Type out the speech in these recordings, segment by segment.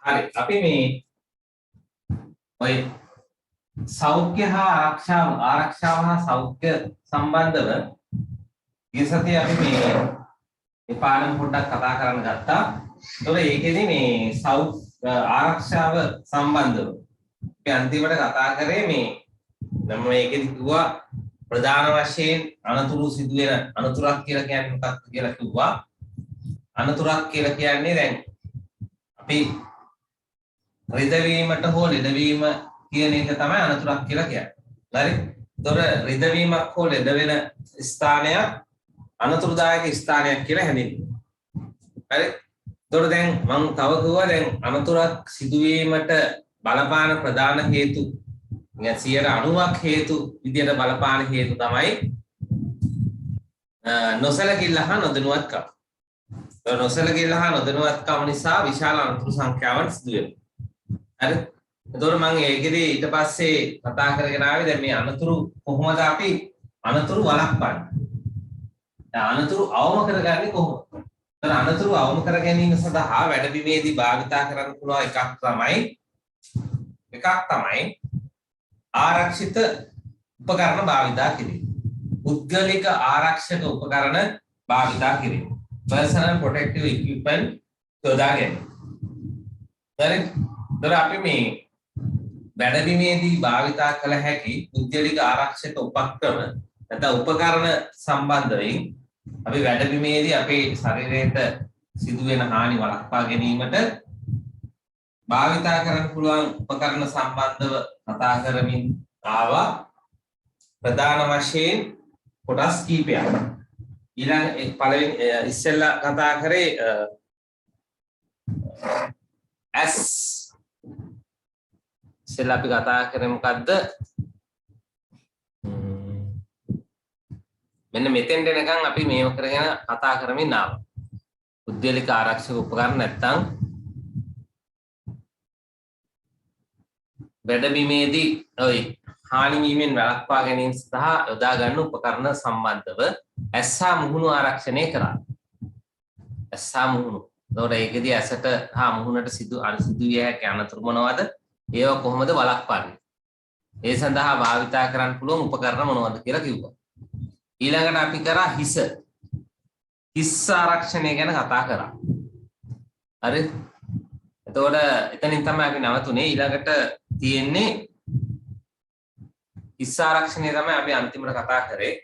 හරි අපි මේ ඔය සෞඛ්‍ය හා ආරක්ෂාව හා සෞඛ්‍ය සම්බන්ධව ගිය සතියේ අපි මේ පාඩම පොඩ්ඩක් කතා කරන්න ගත්තා. ඒතකොට ඒකෙදි මේ ආරක්ෂාව සම්බන්ධව අපි අන්තිමට කතා කරේ මේ මම මේකෙදි කිව්වා ප්‍රධාන වශයෙන් අනතුරු සිදුවෙන අනතුරක් කියලා කියන්නේ මොකක්ද කියලා කිව්වා. අනතුරක් කියලා කියන්නේ දැන් අපි රිදවීමට හෝ ලෙඩවීම කියන එක තමයි අනතුරක් කියලා කියන්නේ. හරි? ඒතකොට රිදවීමක් හෝ ලෙඩ වෙන ස්ථානයක් අනතුරුදායක ස්ථානයක් කියලා හැඳින්වෙනවා. හරි? ඒතකොට දැන් මම තව කිව්වා දැන් අනතුරක් සිදුවීමට බලපාන ප්‍රධාන හේතු 90ක් හේතු විදියට බලපාන හේතු තමයි නොසලකිල්ල හා නොදැනුවත්කම. නොසලකිල්ල හා නොදැනුවත්කම නිසා විශාල අනතුරු සංඛ්‍යාවක් සිදු වෙනවා. හරි? එතකොට මම ඒකෙදි ඊට පස්සේ කතා කරගෙන ආවේ දැන් මේ අනතුරු කොහොමද අපි අනතුරු වළක්වන්නේ? දැන් අනතුරු අවම කරගන්නේ කොහොමද? දැන් අනතුරු අවම කර ගැනීම සඳහා වැඩබිමේදී භාවිතා කරන්න පුළුවන් එකක් තමයි ආරක්ෂිත උපකරණ භාවිතා කිරීම. පුද්ගලික ආරක්ෂක උපකරණ භාවිතා කිරීම. Personal protective equipment යොදා ගැනීම. හරි? ඒතර අපි මේ වැඩබිමේදී භාවිතා කළ හැකි පුද්ගලික ආරක්ෂක උපක්‍රම නැත්නම් උපකරණ සම්බන්ධයෙන් අපි වැඩබිමේදී අපේ ශරීරයට සිදුවෙන හානි වළක්වා ගැනීමට භාවිතා කරන්න පුළුවන් උපකරණ සම්බන්ධව කතා කරමින් ආවා. ප්‍රධාන වශයෙන් කොටස් කීපයක්. ඊළඟ පළවෙනි ඉස්සෙල්ලා කතා කරේ ඉස්සෙල්ලා අපි කතා කරේ මොකද්ද? මෙන්න මෙතෙන් දෙනකන් අපි මේව කරගෙන කතා කරමින් ආවා. පුද්ගලික ආරක්ෂක උපකරණ නැත්නම් වැඩබිමේදී ඔය හානි වීමෙන් වළක්වා ගැනීම සඳහා යොදා ගන්න උපකරණ සම්බන්ධව ඇස්සා මුහුණු ආරක්ෂණය කරා. ඇස්සා මුහුණු. ඒතකොට ඒකෙදී ඇසට හා මුහුණට සිදුවිය හැකි අනතුරු මොනවද? ඒවා කොහොමද වළක්වන්නේ? ඒ සඳහා භාවිතා කරන්න පුළුවන් උපකරණ මොනවද කියලා කිව්වා. ඊළඟට අපි කරා හිස් ආරක්ෂණය ගැන කතා කරා. හරි? එතකොට එතනින් තමයි අපි නවතුනේ. ඊළඟට තියෙන්නේ හිස් ආරක්ෂණය තමයි අපි අන්තිමට කතා කරේ.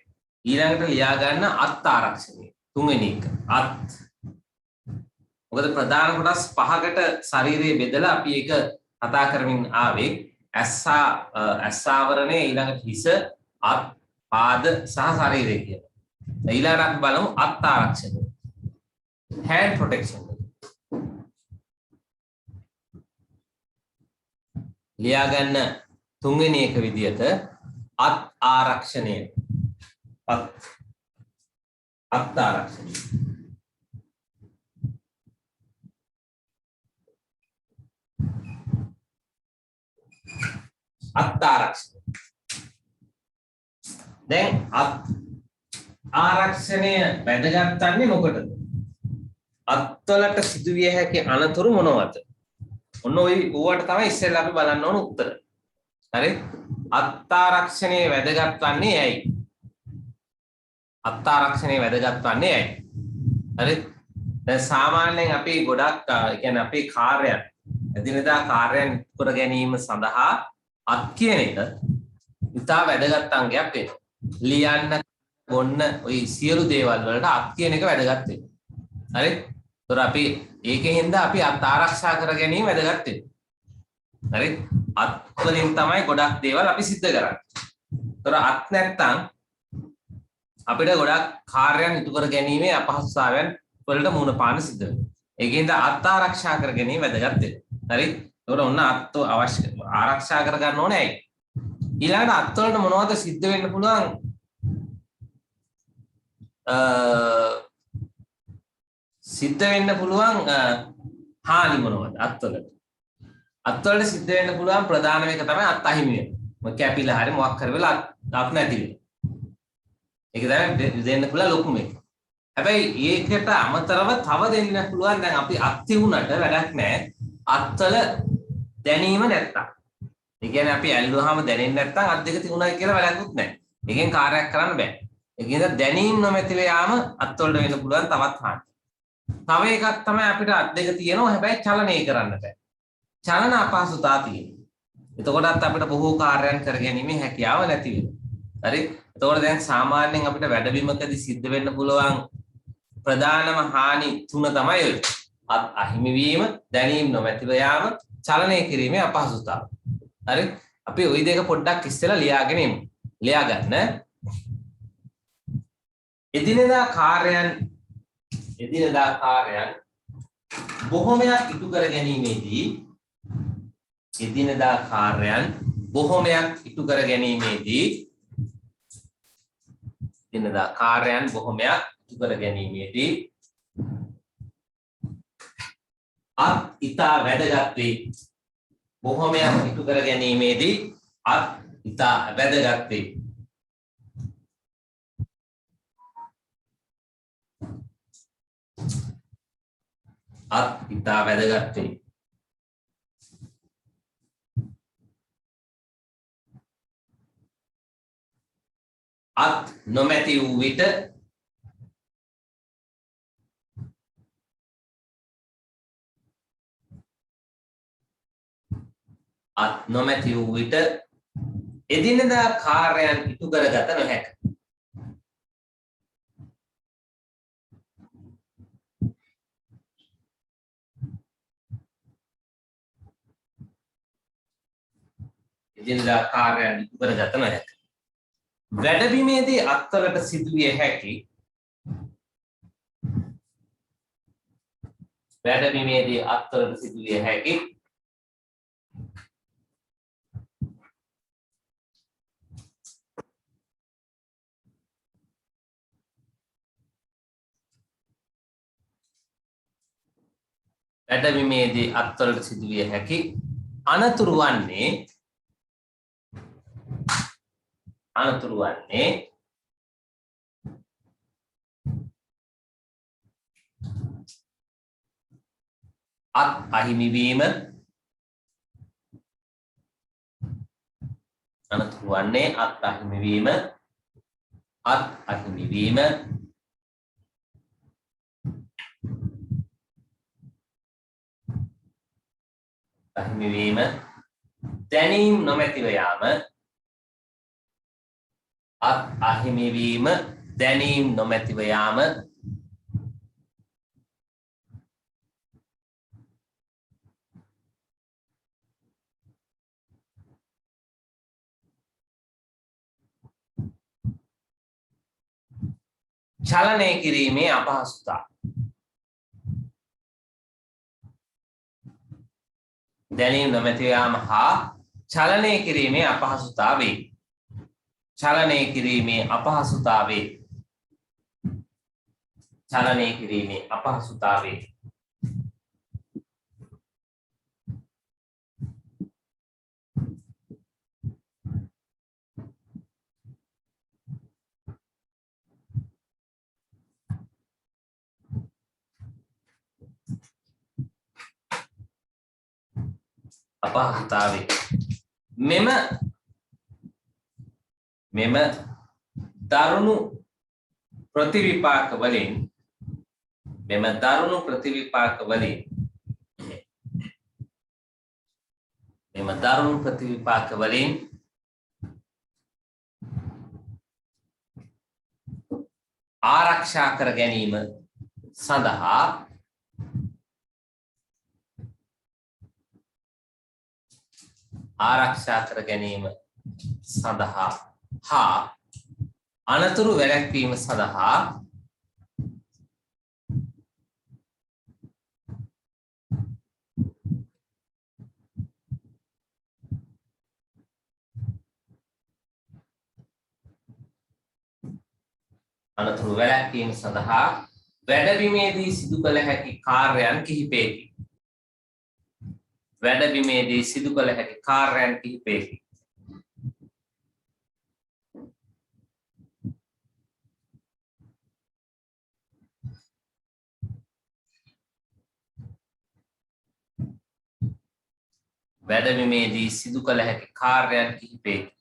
ඊළඟට ලියා ගන්න අත් ආරක්ෂණය. තුන්වෙනි එක. අත්. මොකද ප්‍රධාන කොටස් පහකට ශරීරය බෙදලා අපි ඒක කතා කරමින් ආවේ. ඇස්සාවරණය, ඊළඟට හිස, අත්, පාද සහ ශරීරය කියලා. ඊළඟට අපි බලමු අත් ආරක්ෂණය. hand protection. ලියා ගන්න තුන්වෙනි එක විදියට අත් ආරක්ෂණය. අත් ආරක්ෂණය. අත් ආරක්ෂණය. දැන් අත් ආරක්ෂණය වැදගත් වන්නේ මොකටද? අත්වලට සිදුවිය හැකි අනතුරු මොනවද? ඔන්න ඔය ඌවට තමයි ඉස්සෙල්ලා අපි බලන්න ඕන උත්තර. හරි? අත් ආරක්ෂණය වැදගත් වන්නේ ඇයි? අත් ආරක්ෂණය වැදගත් වන්නේ ඇයි? හරි? දැන් සාමාන්‍යයෙන් අපි ගොඩක් කියන්නේ අපේ කාර්යයන් එදිනෙදා කාර්යයන් කර ගැනීම සඳහා අත් කියන එක ඉතා වැදගත් අංගයක් වෙනවා. ලියන්න ගොන්න ওই සියලු දේවල් වලට අත් කියන එක වැදගත් වෙනවා. හරි? ඒතර අපි ඒකෙන්ද අපි අත් ආරක්ෂා කර ගැනීම වැදගත් වෙනවා. හරි? අත් වලින් තමයි ගොඩක් දේවල් අපි සිද්ධ කරන්නේ. ඒතර අත් නැත්තම් අපිට ගොඩක් කාර්යයන් ඉටු කර ගැනීමේ අපහසුතාවයන් වලට මුහුණ පාන්න සිද්ධ වෙනවා. ඒකෙන්ද අත් ආරක්ෂා කර ගැනීම වැදගත් වෙනවා. හරි? ඒතර ඔන්න අත් අවශ්‍ය ආරක්ෂා කර ගන්න ඕනේ ඇයි? ඊළඟට අත් වලට මොනවද සිද්ධ වෙන්න පුළුවන්? සිද්ධ වෙන්න පුළුවන් හානි මොනවද අත්වලට? අත්වලට සිද්ධ වෙන්න පුළුවන් ප්‍රධානම එක තමයි අත් අහිමි වෙන. මොකක් කැපිලා හරි මොකක් කර වෙලා අත් නැති වෙන. ඒක තමයි දෙන්න පුළුවන් ලොකුම එක. හැබැයි ඒකට අමතරව තව දෙන්න පුළුවන් දැන් අපි අත් තියුණට වැඩක් නැහැ. අත්වල දැනීම නැත්තම්. ඒ කියන්නේ අපි ඇල්ලුවාම දැනෙන්නේ නැත්තම් අත් දෙක තිබුණා කියලා වැඩකුත් නැහැ. ඒකෙන් කාර්යයක් කරන්න බෑ. ඒ කියන්නේ දැනීම නොමැතිව යාම අත්වලට වෙන්න පුළුවන් තවත් හානි. තව එකක් තමයි අපිට අත් දෙක තියෙනවා හැබැයි චලනය කරන්න බෑ. චලන අපහසුතාව තියෙනවා. එතකොටත් අපිට බොහෝ කාර්යයන් කරගැනීමේ හැකියාව නැති වෙනවා. හරි? එතකොට දැන් සාමාන්‍යයෙන් අපිට වැඩබිමකදී සිද්ධ වෙන්න පුළුවන් ප්‍රධානම හානි තුන තමයි ඔය. අත් අහිමි වීම, දැනීම නොමැතිව යාම, චලනය කිරීමේ අපහසුතාව. හරි? අපි ওই දෙක පොඩ්ඩක් ඉස්සෙල්ලා ලියාගෙන ඉමු. ලියා ගන්න. එදිනෙදා කාර්යයන් බොහොමයක් ඉටු කර ගැනීමේදී එදිනෙදා කාර්යයන් බොහොමයක් ඉටු කර ගැනීමේදී අත් ඉතා වැදගත් වේ. බොහොමයක් ඉටු කර ගැනීමේදී අත් ඉතා වැදගත් වේ. අත් ඉතා වැදගත් වේ. අත් නොමැති වූ විට එදිනෙදා කාර්යයන් ඉටු කරගත නොහැක. එදිනෙදා කාර්යයන් ඉටු කරගත නොහැක. වැඩබිමේදී අත්වලට සිදුවිය හැකි අනතුරු වන්නේ අත් අහිමි වීම, දැනීම් නොමැතිව යාම, චලනය කිරීමේ අපහසුතාව. දැනීම නොමැතිව යාම හා චලනය කිරීමේ අපහසුතාවේ. මෙම දරුණු ප්‍රතිවිපාක වලින් ආරක්ෂා කර ගැනීම සඳහා හා අනතුරු වැළැක්වීම සඳහා වැඩබිමේදී සිදු කළ හැකි කාර්යයන් කිහිපයකි. වැඩබිමේදී සිදු කළ හැකි කාර්යයන් කිහිපයකි.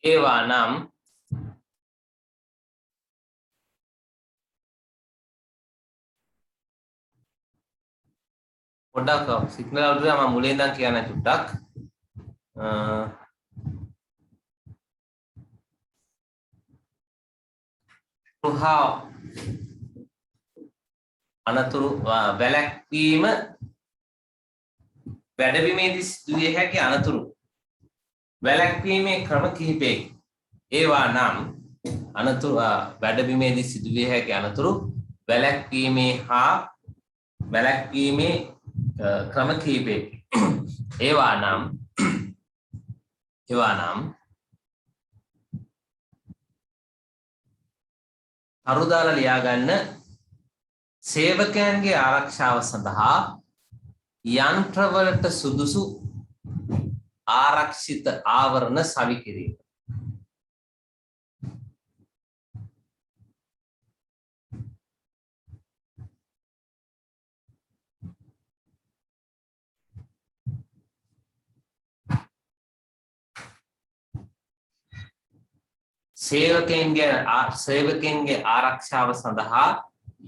ඒවා නම් පොඩ්ඩක් සිග්නල් අවුට් වෙනවා මම මුලින් ඉඳන් කියන්න චුට්ටක් අනතුරු වැළැක්වීම වැඩබිමේදී සිදුවිය හැකි අනතුරු වැළැක්වීමේ ක්‍රම කිහිපයකි. ඒවා නම් අනතුරු වැඩබිමේදී සිදුවිය හැකි අනතුරු වැළැක්වීමේ ක්‍රම කිහිපයකි. ඒවා නම් අරුදාලා ලියා ගන්න සේවකයන්ගේ ආරක්ෂාව සඳහා යන්ත්‍රවලට සුදුසු ආරක්ෂිත ආවරණ සවි කිරීම. සේවකයන්ගේ ආරක්ෂාව සඳහා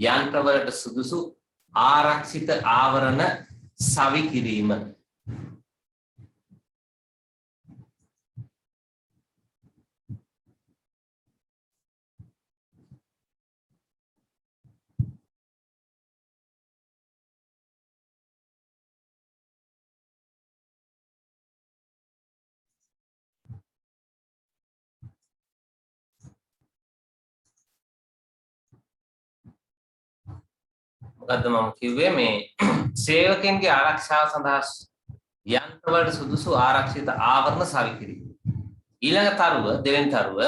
යන්ත්‍රවලට සුදුසු ආරක්ෂිත ආවරණ සවි කිරීම. මොකද්ද මම කිව්වේ මේ සේවකයන්ගේ ආරක්ෂාව සඳහා යන්ත්‍රවලට සුදුසු ආරක්ෂිත ආවරණ සවි කිරීම. ඊළඟ තරුව දෙවෙනි තරුව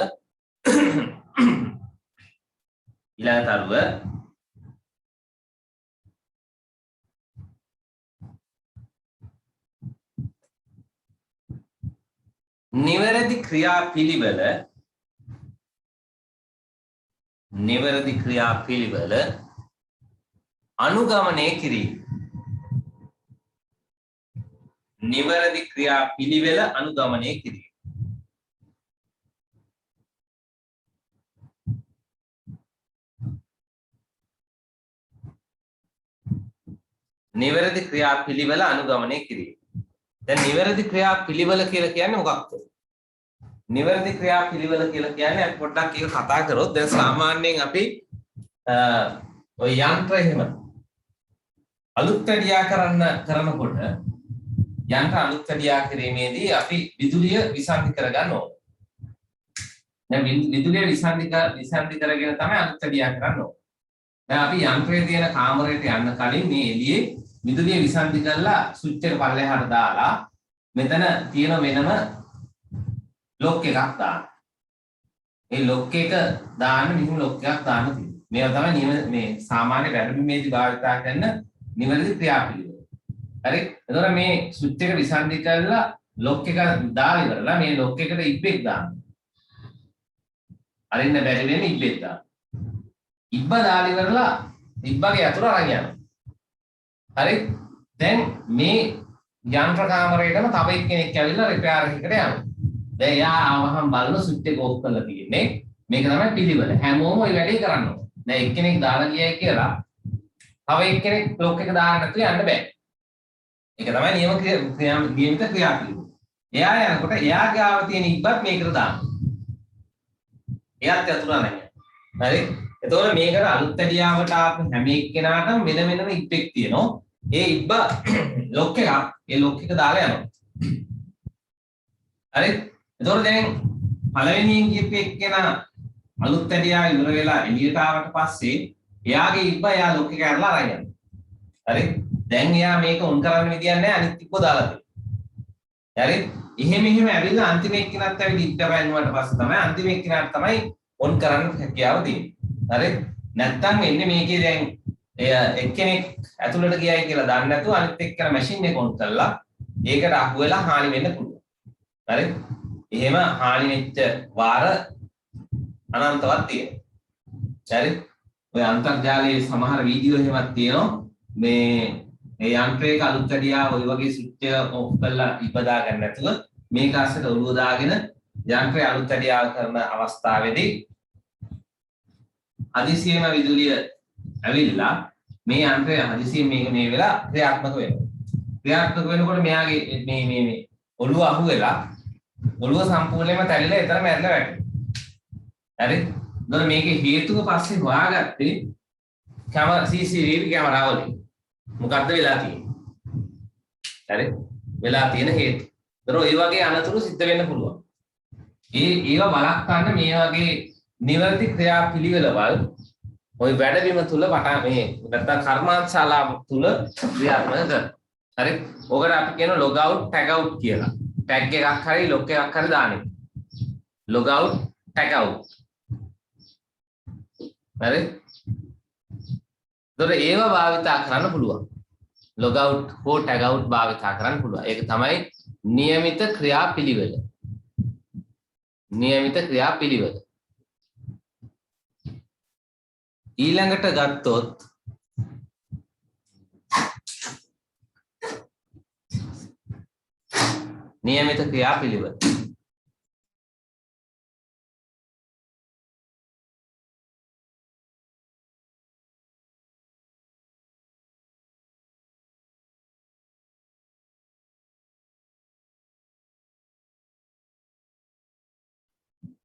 නිවැරදි ක්‍රියාපිළිවෙල අනුගමනය කිරීම. නිවැරදි ක්‍රියාපිළිවෙල අනුගමනය කිරීම. නිවැරදි ක්‍රියාපිළිවෙල අනුගමනය කිරීම. දැන් නිවැරදි ක්‍රියාපිළිවෙල කියලා කියන්නේ මොකක්ද? නිවැරදි ක්‍රියාපිළිවෙල කියලා කියන්නේ අපි පොඩ්ඩක් ඒක කතා කරොත් දැන් සාමාන්‍යයෙන් අපි ඔය යන්ත්‍ර එහෙම අලුත් වැඩියා කරනකොට යන්ත්‍ර අලුත් වැඩියා කිරීමේදී අපි විදුලිය විසන්ධි කරගන්න ඕනේ. දැන් විදුලිය විසන්ධි කරගෙන තමයි අලුත් වැඩියා කරන්න ඕනේ. දැන් අපි යන්ත්‍රයේ තියෙන කාමරයට යන්න කලින් මේ එළියේ විදුලිය විසන්ධි කරලා ස්විච් එක පල්ලෙහාට දාලා මෙතන තියෙන වෙනම ලොක් එකක් දාන්න. ඒ ලොක් එක දාන්න මෙහෙම ලොක් එකක් දාන්න තියෙනවා. මේවා තමයි මේ සාමාන්‍ය වැඩබිමේදී භාවිත කරන නිවැරදි ක්‍රියාපිළිවෙල. හරි? එතකොට මේ ස්විච් එක විසන්ධි කරලා ලොක් එක දාලා ඉවරලා මේ ලොක් එකට ඉබ්බෙක් දාන්න. අරින්න බැරි වෙන්නේ ඉබ්බෙක් දාන්න. ඉබ්බ දාලා ඉවරලා ඉබ්බගේ අතුර අරන් යනවා. හරි? දැන් මේ යන්ත්‍ර කාමරයටම තව එක්කෙනෙක් ඇවිල්ලා රිපෙයාර් එකකට යනවා. දැන් යා ආවහම බලන ස්විච් එක ඕෆ් කරලා තියෙන්නේ. මේක තමයි පිළිවෙල. හැමෝම ওই වැඩේ කරන්න ඕනේ. දැන් එක්කෙනෙක් දාලා ගියයි කියලා තව එක්කෙනෙක් ලොක් එක දාන්න නැතුව යන්න බෑ. ඒක තමයි නියමිත ක්‍රියාපිළිවෙල. එයා යනකොට එයාගේ ආව තියෙන ඉබ්බත් මේකට දාන්න. එයාත් අතුර නැහැ. හරි? එතකොට මේකට අලුත් ඇඩියාවට ආපු හැම එක්කෙනාටම වෙන වෙනම ඉබ්බෙක් තියෙනවා. ඒ ඉබ්බ ලොක් එක දාලා යනවා. හරි එතකොට දැන් පළවෙනියෙන් කියපු එක්කෙනා අලුත් ඇඩියා ඉවර වෙලා එළියට ආවට පස්සේ එයාගේ ඉබ්බ එයා ලොක් එක ඇරලා අරන් යනවා හරි දැන් එයා මේක ඔන් කරන්න විදියක් නැහැ අනිත් ඉබ්බ දාලා තියෙනවා හරි එහෙම ඇවිල්ලා අන්තිම එක්කෙනාත් ඇවිල්ලා ඉබ්බ බැලුවාට පස්සේ තමයි අන්තිම එක්කෙනාට තමයි ඔන් කරන්න හැකියාව තියෙන්නේ හරි නැත්තම් එන්නේ මේකේ දැන් එක්කෙනෙක් ඇතුළට ගියයි කියලා දන්නේ නැතුව අනිත් එක්කෙනා මැෂින් එක ඔන් කරලා ඒකට අහු වෙලා හානි වෙන්න පුළුවන් හරි එහෙම හානි වෙච්ච වාර අනන්තවත් තියෙනවා හරි ඔය අන්තර්ජාලයේ සමහර වීඩියෝ එහෙමත් තියෙනවා මේ යන්ත්‍රයක අලුත් ඇඩියා ඔය වගේ ස්විච් එක ඔෆ් කරලා ඉබදා ගන්න නැතුව මේක අස්සට ඔළුව දාගෙන යන්ත්‍රය අලුත් ඇඩියා කරන අවස්ථාවේදී හදිසියෙම විදුලිය ඇවිල්ලා මේ යන්ත්‍රය හදිසියෙන් මේක මේ වෙලා ක්‍රියාත්මක වෙනවා ක්‍රියාත්මක වෙනකොට මෙයාගේ මේ ඔළුව අහු වෙලා ඔළුව සම්පූර්ණයෙන්ම තැලිලා එතරම් ඇදලා වැටෙනවා හරි එතකොට මේකේ හේතුව පස්සේ හොයාගත්තේ CCTV කැමරාවලින් මොකද්ද වෙලා තියෙන්නේ හරි වෙලා තියෙන හේතු එතකොට ඒ වගේ අනතුරු සිද්ධ වෙන්න පුළුවන් ඒවා වළක්වන්න මේ වගේ නිවැරදි ක්‍රියාපිළිවෙළවල් ওই වැඩබිම තුල මේ නැත්තම් කර්මාන්තශාලාව තුල ක්‍රියාත්මක කරනවා හරි ඔකට අපි කියන log out tag out කියලා tag එකක් හරි log එකක් හරි දාන්න log out tag out හරි ඒතර ඒව භාවිතා කරන්න පුළුවන් log out හෝ tag out භාවිතා කරන්න පුළුවන් ඒක තමයි નિયમિત ක්‍රියාපිළිවෙල ඊළඟට ගත්තොත් નિયમિત ක්‍රියාපිළිවෙල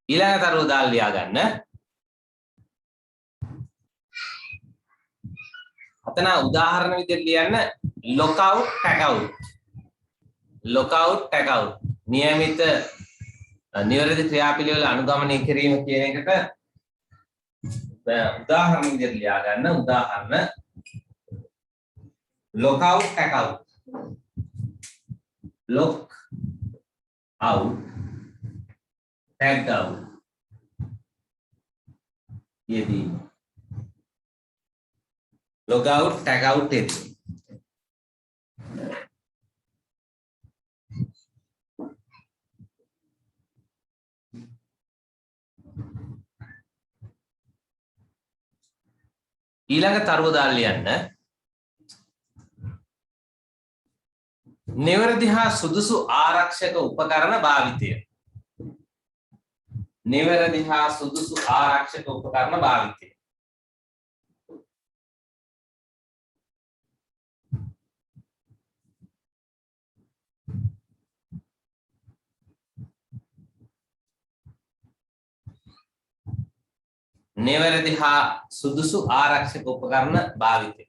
ඊළඟ තරුව දාලා ලියා ගන්න අතන උදාහරණ විදිහට ලියන්න lockout tag out નિયમિત නිවැරදි ක්‍රියාපිළිවෙල අනුගමනය කිරීම කියන එකට උදාහරණ විදිහට ලියා ගන්න උදාහරණ lockout tag out lock out tag out यदि log out tag out यदि ඊළඟ තරුව දාලා ලියන්න නිවැරදි හා සුදුසු ආරක්ෂක උපකරණ භාවිතය නිවැරදි හා සුදුසු ආරක්ෂක උපකරණ භාවිතය නිවැරදි හා සුදුසු ආරක්ෂක උපකරණ භාවිතය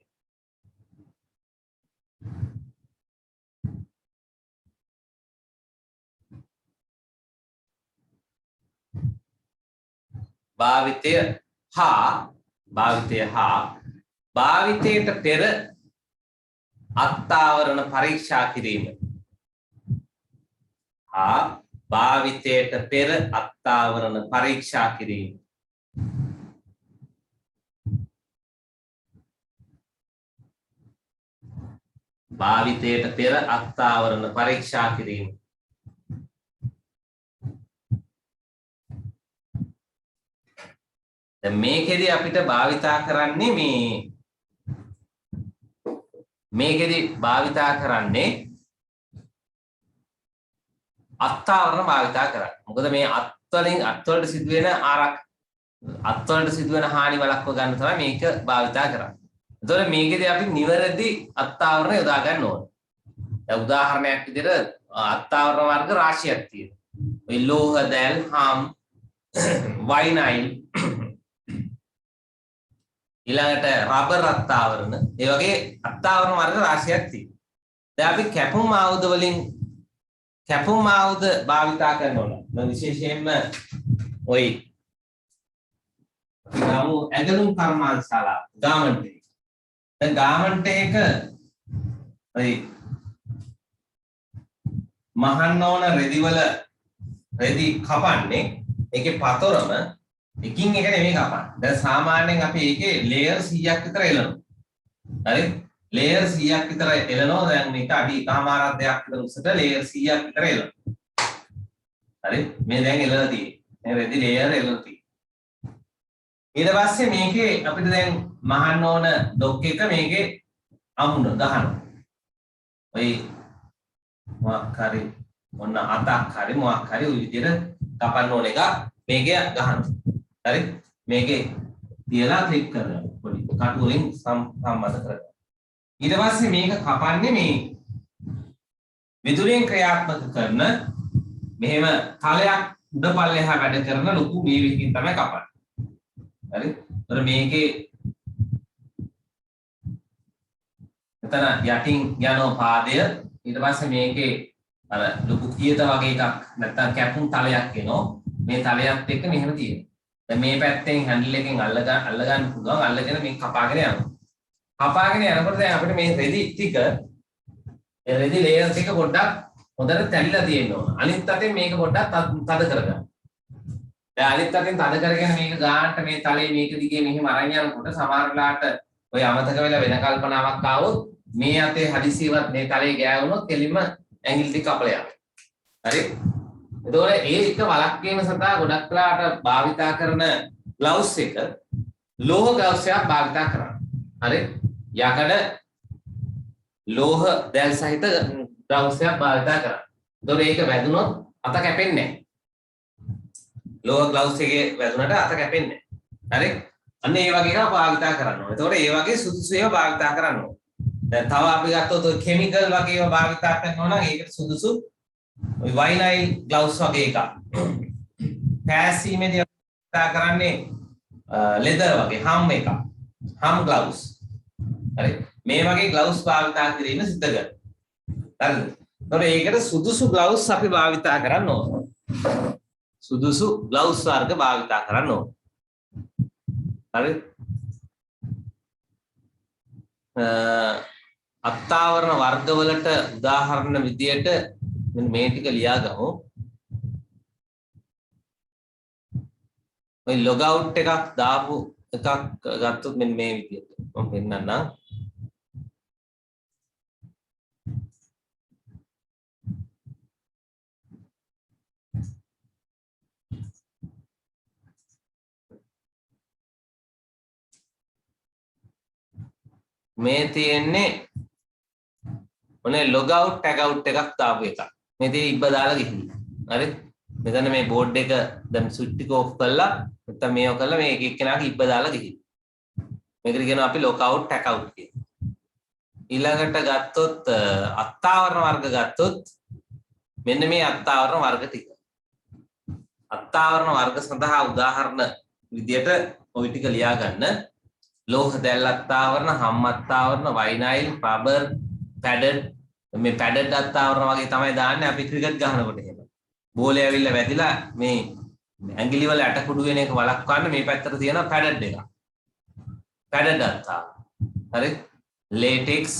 භාවිතයට පෙර අත්තාවරණ පරීක්ෂා කිරීම භාවිතයට පෙර අත්තාවරණ පරීක්ෂා කිරීම භාවිතයට පෙර අත්තාවරණ පරීක්ෂා කිරීම දැන් මේකෙදි අපිට භාවිතා කරන්නේ අත්තාවරණ භාවිතා කරන්නේ. මොකද මේ අත්වලට සිදුවෙන හානි වළක්ව ගන්න තමයි මේක භාවිතා කරන්නේ. එතකොට මේකෙදි අපි නිවැරදි අත්තාවරණ යොදා ගන්න ඕනේ. දැන් උදාහරණයක් විදිහට අත්තාවරණ වර්ග රාශියක් තියෙනවා. ඔය ලෝහ දැල්, හාම්, වයිනයිල් ඊළඟට රබර් අත්තාවරණ ඒ වගේ අත්තාවරණ වර්ග රාශියක් තියෙනවා. දැන් අපි කැපුම් ආයුධ වලින් කැපුම් ආයුධ භාවිතා කරනවා විශේෂයෙන්ම ඔයි ගාමු ඇඟලුම් කර්මාන්තශාලා ගාමන්ට් එක. දැන් ගාමන්ට් එක ඔයි මහන්න ඕන රෙදි කපන්නේ ඒකේ පතරම එකින් එක නෙමෙයි කපන්නේ. දැන් සාමාන්‍යයෙන් අපි ඒකේ ලේයර් 100ක් විතර එලනවා. හරි? ලේයර් 100ක් විතර එලනවා. දැන් මේක අඩි එකමාරක් දෙයක් විතර උසට ලේයර් 100ක් විතර එලනවා. හරි? මේ දැන් එලලා තියෙන්නේ. මේ රෙදි ලේයර් එලලා තියෙන්නේ. ඊට පස්සේ මේකේ අපිට දැන් මහන්න ඕන ඩොක් එක මේකේ අමුණ ගහනවා. ඔය මොකක් හරි මොන අතක් හරි මොකක් හරි ওই විදිහට කපන්න ඕන එක මේකේ ගහනවා. හරි? මේකේ තියලා ක්ලික් කරනවා. පොඩි කටු වලින් සම්බන්ධ කරගන්න. ඊට පස්සේ මේක කපන්නේ මේ විදුලියෙන් ක්‍රියාත්මක කරන මෙහෙම තලයක් උඩ පල්ලෙහා වැඩ කරන ලොකු වේවකින් තමයි කපන්නේ. හරි? ඒතර මේකේ එතන යටින් යන පාදය ඊට පස්සේ මේකේ අර ලොකු කියත වගේ එකක් නැත්තම් කැපුම් තලයක් එනවා. මේ තලයත් එක්ක මෙහෙම තියෙනවා. දැන් මේ පැත්තෙන් හැන්ඩල් එකෙන් අල්ල ගන්න පුළුවන්. අල්ලගෙන මේක කපාගෙන යනවා. කපාගෙන යනකොට දැන් අපිට මේ රෙදි ටික රෙදි ලේයර් ටික පොඩ්ඩක් හොඳට තැලිලා තියෙනවා. අනිත් අතෙන් මේක පොඩ්ඩක් තද කරගන්න. දැන් අනිත් අතෙන් තද කරගෙන මේක ගානට මේ තලයේ මේක දිගේ මෙහෙම අරන් යනකොට සමහර වෙලාවට ඔය අමතක වෙලා වෙන කල්පනාවක් ආවොත් මේ අතේ හදිසියවත් මේ තලයේ ගෑවුනොත් කෙලින්ම ඇඟිලි ටික කපලා යනවා. හරි? එතකොට ඒ එක වළක්වීම සඳහා ගොඩක් වෙලාවට භාවිතා කරන ග්ලව්ස් එක ලෝහ ග්ලව්ස් එකක් භාවිතා කරනවා. හරි? යකඩ ලෝහ දැල් සහිත ග්ලව්ස් එකක් භාවිතා කරනවා. එතකොට ඒක වැදුනොත් අත කැපෙන්නේ නැහැ. ලෝහ ග්ලව්ස් එකේ වැදුනට අත කැපෙන්නේ නැහැ. හරි? අන්න ඒ වගේ එකක් භාවිතා කරන්න ඕනේ. එතකොට ඒ වගේ සුදුසු ඒවා භාවිතා කරන්න ඕනේ. දැන් තව අපි ගත්තොත් ඔය කෙමිකල් වගේ ඒවා භාවිතා කරනවා නම් ඒකට සුදුසු ඔය වයිනයිල් ග්ලව්ස් වගේ එකක්. පෑසීමේදී භාවිතා කරන්නේ ලෙදර් වගේ හම් එකක්. හම් ග්ලව්ස්. හරි? මේ වගේ ග්ලව්ස් භාවිතා කිරීම සිද්ධ කරනවා. හරිද? එතකොට ඒකට සුදුසු ග්ලව්ස් අපි භාවිතා කරන්න ඕනේ. සුදුසු ග්ලව්ස් වර්ග භාවිතා කරන්න ඕනේ. හරි? අත්තාවරණ වර්ගවලට උදාහරණ විදියට මෙන්න මේ ටික ලියාගමු. ඔය ලොග් අවුට් එකක් දාපු එකක් ගත්තොත් මෙන්න මේ විදියට මම පෙන්නන්නම්. මේ තියෙන්නේ ඔනේ ලොග් අවුට් ටැග් අවුට් එකක් දාපු එකක්. මේ තියෙන්නේ ඉබ්බ දාලා ගිහින්. හරි? මෙතන මේ බෝඩ් එක දැන් ස්විච් එක ඔෆ් කරලා නැත්නම් මේව කරලා මේ එක එක්කෙනාගේ ඉබ්බ දාලා ගිහින්. මේකට කියනවා අපි ලොග් අවුට් ටැග් අවුට් කියලා. ඊළඟට ගත්තොත් අත්තාවරණ වර්ග ගත්තොත් මෙන්න මේ අත්තාවරණ වර්ග ටික. අත්තාවරණ වර්ග සඳහා උදාහරණ විදියට ওই ටික ලියා ගන්න. ලෝහ දැල් අත්තාවරණ, හම් අත්තාවරණ, වයිනයිල්, රබර්, පැඩඩ් මේ පැඩඩ් අත්තාවරණ වගේ තමයි දාන්නේ අපි ක්‍රිකට් ගහනකොට එහෙම. බෝලේ ඇවිල්ලා වැදිලා මේ ඇඟිලි වල ඇටකුඩු වෙන එක වළක්වන්න මේ පැත්තට තියෙන පැඩඩ් එකක්. පැඩඩ් අත්තාවරණ. හරි? ලේටෙක්ස්,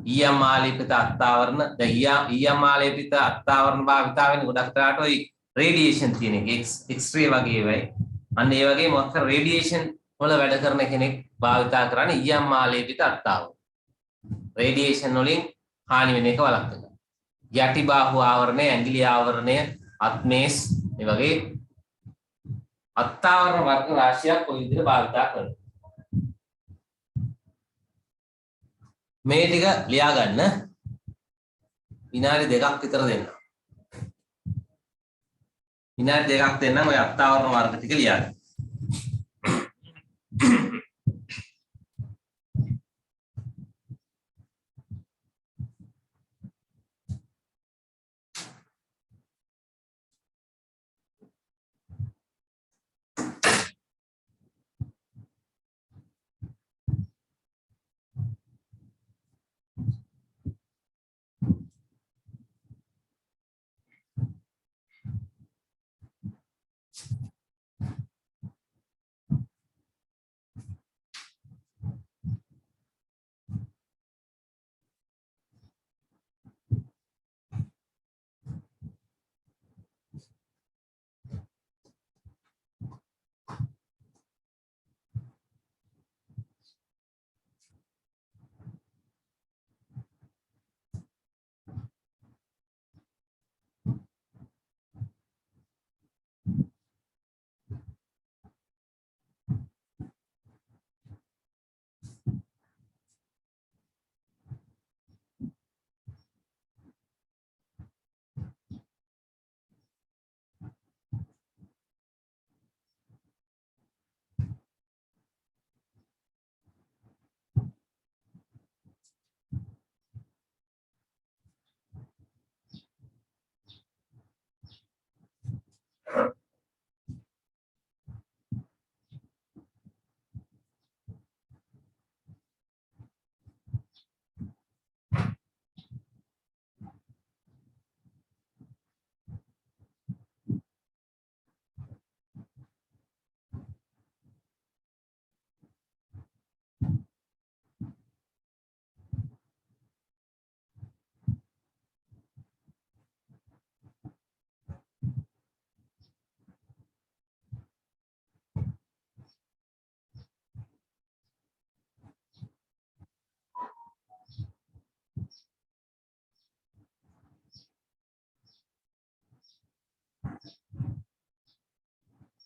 ඊයම් ආලේපිත අත්තාවරණ, දැන් ඊයම් ආලේපිත අත්තාවරණ භාවිතා වෙන ගොඩක් වෙලාට ওই රේඩියේෂන් තියෙන එක එක්ස්රේ වගේ වෙයි. අන්න ඒ වගේ මොකක් හරි රේඩියේෂන් වල වැඩ කරන කෙනෙක් භාවිතා කරන්නේ ඊයම් ආලේපිත අත්තාවරණ. රේඩියේෂන් වලින් හානි වෙන එක වළක්වන්න. යටි බාහුව ආවරණය, ඇඟිලි ආවරණය, අත්මේස් මේ වගේ අත්තාවරණ වර්ග රාශියක් ඔය විදිහට භාවිතා කරනවා. මේ ටික ලියා ගන්න. විනාඩි 2ක් විතර දෙන්න. විනාඩි 2ක් දෙන්නම් ඔය අත්තාවරණ වර්ග ටික ලියා ගන්න.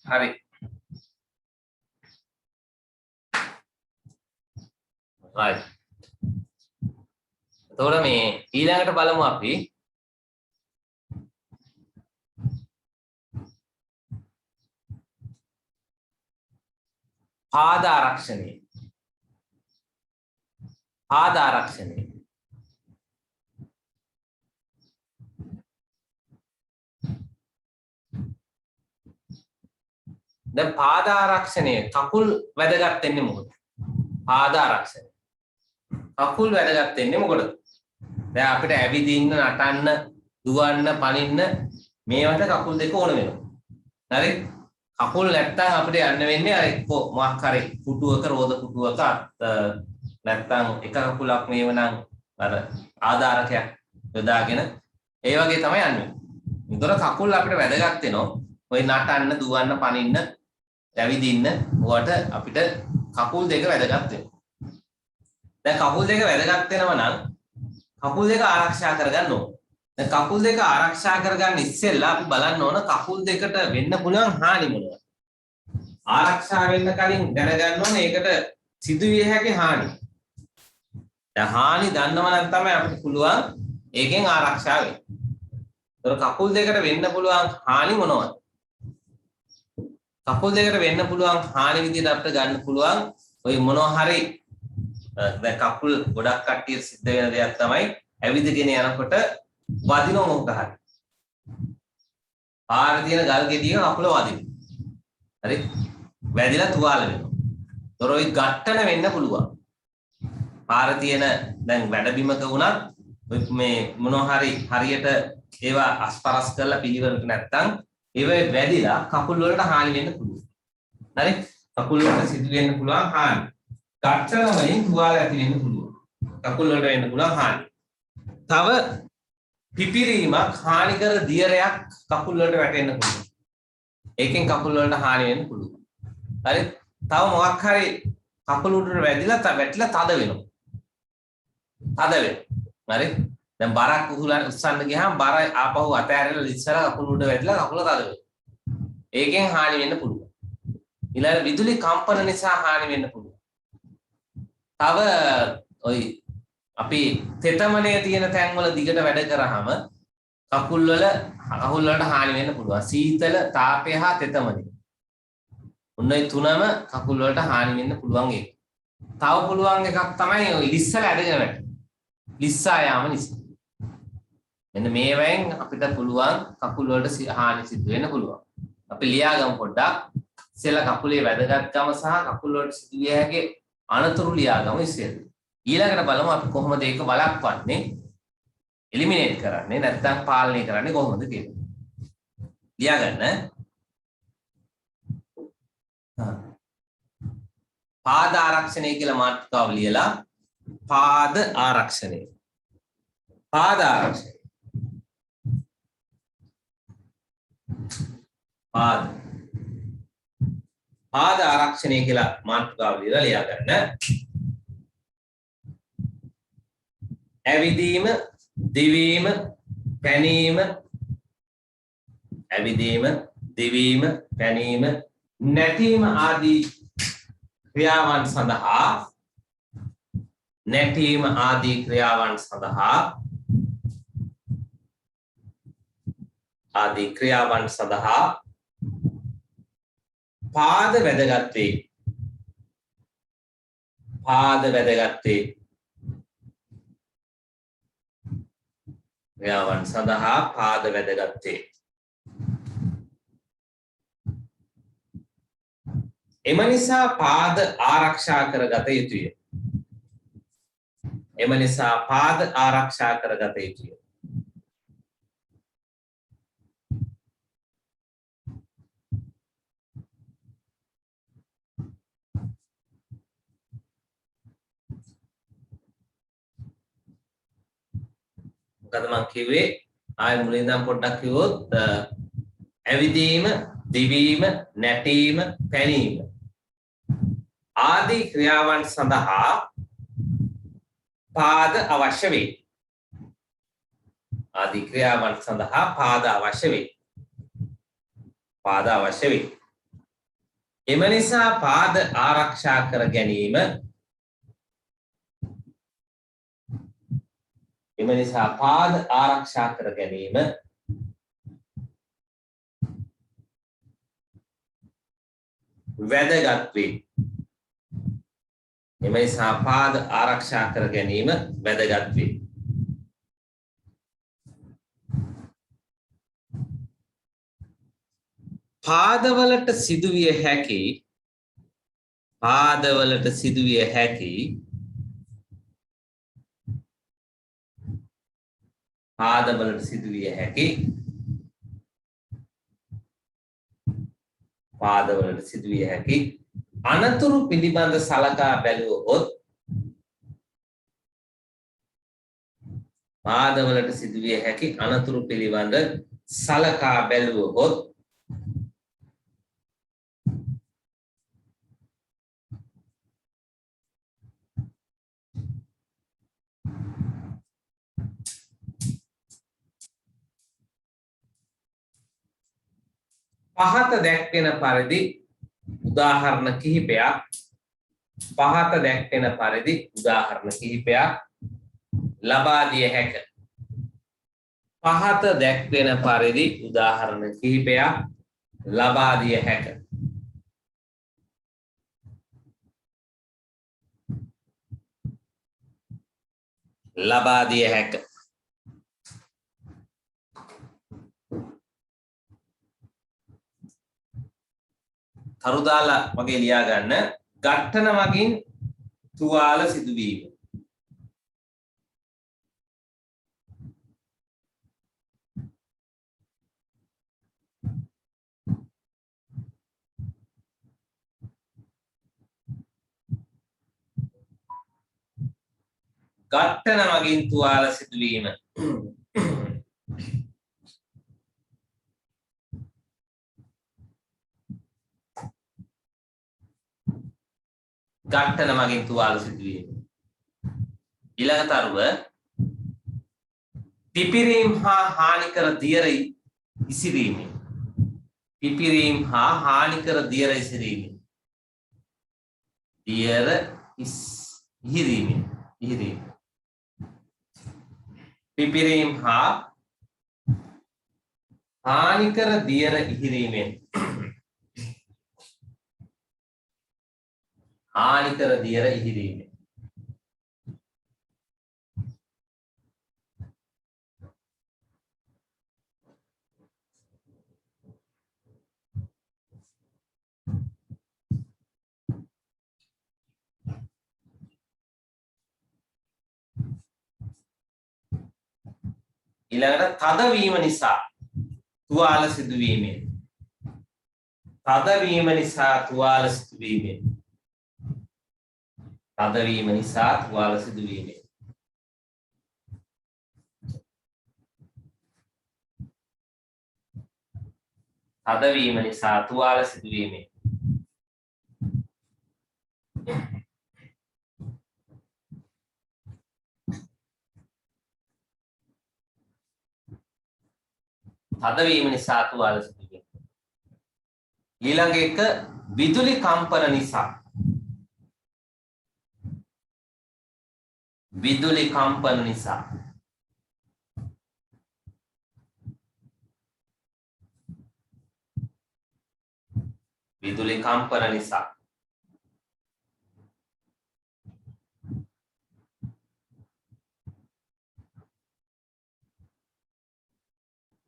හරි. right. එතකොට මේ ඊළඟට බලමු අපි පාද ආරක්ෂණය. පාද ආරක්ෂණය. දැන් පාද ආරක්ෂණය කකුල් වැදගත් වෙන්නේ මොකද? පාද ආරක්ෂණය. කකුල් වැදගත් වෙන්නේ මොකටද? දැන් අපිට ඇවිදින්න, නටන්න, දුවන්න, පනින්න මේවට කකුල් දෙක ඕන වෙනවා. හරි? කකුල් නැත්තම් අපිට යන්න වෙන්නේ අර එක්ක මොකක් හරි පුටුවක, රෝද පුටුවක නැත්තම් එක කකුලක් මේවනම් අර ආධාරකයක් යොදාගෙන ඒ වගේ තමයි යන්නේ. ඒතර කකුල් අපිට වැදගත් වෙනවා. ඔය නටන්න, දුවන්න, පනින්න, ඇවිදින්න ඔකට අපිට කකුල් දෙක වැදගත් වෙනවා. දැන් කකුල් දෙක වැදගත් වෙනවා නම් කකුල් දෙක ආරක්ෂා කරගන්න ඕන. දැන් කකුල් දෙක ආරක්ෂා කරගන්න ඉස්සෙල්ලා අපි බලන්න ඕන කකුල් දෙකට වෙන්න පුළුවන් හානි මොනවද? ආරක්ෂා වෙන්න කලින් දැනගන්න ඕන ඒකට සිදුවිය හැකි හානි. දැන් හානි දන්නව නම් තමයි අපිට පුළුවන් ඒකෙන් ආරක්ෂා වෙන්න. ඒතර කකුල් දෙකට වෙන්න පුළුවන් හානි මොනවද? කකුල් දෙකට වෙන්න පුළුවන් හානි විදිහට අපිට ගන්න පුළුවන් ඔය මොනවා හරි දැන් කකුල් ගොඩක් කට්ටිය සිද්ධ වෙන දෙයක් තමයි ඇවිදගෙන යනකොට වදින මොකක් හරි. පාරේ තියෙන ගල් ගෙඩිය කකුල වදින. හරි? වැදිලා තුවාල වෙනවා. ඒතර ඔය ගැට්ටන වෙන්න පුළුවන්. පාරේ තියෙන දැන් වැඩබිමක වුණත් මේ මොනවා හරි හරියට ඒවා අස්පරස් කරලා පිළිවෙලට නැත්තම් ඒවෙ වැදිලා කකුල් වලට හානි වෙන්න පුළුවන්. හරි? කකුල් වලට සිදු වෙන්න පුළුවන් හානි. ගැට්ටන වලින් තුවාල ඇති වෙන්න පුළුවන්. කකුල් වලට වෙන්න පුළුවන් හානි. තව පිපිරීමක් හානිකර දියරයක් කකුල් වලට වැටෙන්න පුළුවන්. ඒකෙන් කකුල් වලට හානි වෙන්න පුළුවන්. හරි? තව මොකක් හරි කකුල් උඩට වැදිලා වැටිලා තද වෙනවා. තද වෙනවා. හරි? දැන් බරක් උස්සන්න ගියාම බර ආපහු අතෑරලා ඉස්සරහ කකුල් උඩ වැදිලා කකුල තද වෙනවා. ඒකෙන් හානි වෙන්න පුළුවන්. ඊළඟ විදුලි කම්පන නිසා හානි වෙන්න පුළුවන්. තව ඔය අපි තෙතමනේ තියෙන තැන්වල දිගට වැඩ කරාම කකුල් වලට හානි වෙන්න පුළුවන්. සීතල, තාපය හා තෙතමනේ. උන්නයි තුනම කකුල් වලට හානි වෙන්න පුළුවන් ඒක. තව පුළුවන් එකක් තමයි ඔය ලිස්සල ඇදගෙන වැටෙන. ලිස්සා යාම නිසා. මෙන්න මේවෙන් අපිට පුළුවන් කකුල් වලට හානි සිදු වෙන්න පුළුවන්. අපි ලියාගමු පොඩ්ඩක්. ඉස්සෙල්ලා කකුලේ වැදගත්කම සහ කකුල් වලට සිදුවිය හැකි අනතුරු ලියාගමු ඉස්සෙල්ලා. ඊළඟට බලමු අපි කොහොමද ඒක වළක්වන්නේ එලිමිනේට් කරන්නේ නැත්නම් පාලනය කරන්නේ කොහොමද කියලා. ලියාගන්න. පාද ආරක්ෂණය කියලා මාතෘකාව ලියලා පාද ආරක්ෂණය. පාද ආරක්ෂණය. පාද ආරක්ෂණය කියලා මාතෘකාව ලියලා ලියාගන්න. ඇවිදීම, දිවීම, පැනීම, ඇවිදීම, දිවීම, පැනීම, නැටීම ආදී ක්‍රියාවන් සඳහා නැටීම ආදී ක්‍රියාවන් සඳහා පාද වැදගත් වේ. පාද වැදගත් වේ. ක්‍රියාවන් සඳහා පාද වැදගත් වේ. එම නිසා පාද ආරක්ෂා කරගත යුතුය. එම නිසා පාද ආරක්ෂා කරගත යුතුය. මොකද මම කිව්වේ ආයෙ මුලින් ඉඳන් පොඩ්ඩක් කිව්වොත් ඇවිදීම, දිවීම, නැටීම, පැනීම ආදී ක්‍රියාවන් සඳහා පාද අවශ්‍ය වේ. ආදී ක්‍රියාවන් සඳහා පාද අවශ්‍ය වේ. පාද අවශ්‍ය වේ. එම නිසා පාද ආරක්ෂා කර ගැනීම එම නිසා පාද ආරක්ෂා කර ගැනීම වැදගත් වේ. එම නිසා පාද ආරක්ෂා කර ගැනීම වැදගත් වේ. පාදවලට සිදුවිය හැකි පාදවලට සිදුවිය හැකි පාදවලට සිදුවිය හැකි පාදවලට සිදුවිය හැකි අනතුරු පිළිබඳ සලකා බැලුවොත් පාදවලට සිදුවිය හැකි අනතුරු පිළිබඳ සලකා බැලුවොත් පහත දැක්වෙන පරිදි උදාහරණ කිහිපයක් ලබා දිය හැක. පහත දැක්වෙන පරිදි උදාහරණ කිහිපයක් ලබා දිය හැක. ලබා දිය හැක. කරුදාලා වගේ ලියා ගන්න. ඝට්ටන මගින් තුවාල සිදුවීම. ඝට්ටන මගින් තුවාල සිදුවීම. ඝට්ටන මගින් තුවාල සිදුවීම. ඊළඟ තරුව පිපිරීම් හා හානිකර දියර ඉසිරීමෙන්. පිපිරීම් හා හානිකර දියර ඉසිරීමෙන්. දියර ඉහිරීමෙන්. පිපිරීම් හා හානිකර දියර ඉහිරීමෙන්. හානිකර දියර ඉහිරීමෙන්. ඊළඟට තදවීම නිසා තුවාල සිදුවීමෙන්. තදවීම නිසා තුවාල සිදුවීමෙන්. තදවීම නිසා තුවාල සිදුවීමෙන්. තදවීම නිසා තුවාල සිදුවීමෙන්. තදවීම නිසා තුවාල සිදුවීම. ඊළඟ එක විදුලි කම්පන නිසා. විදුලි කම්පන නිසා. විදුලි කම්පන නිසා.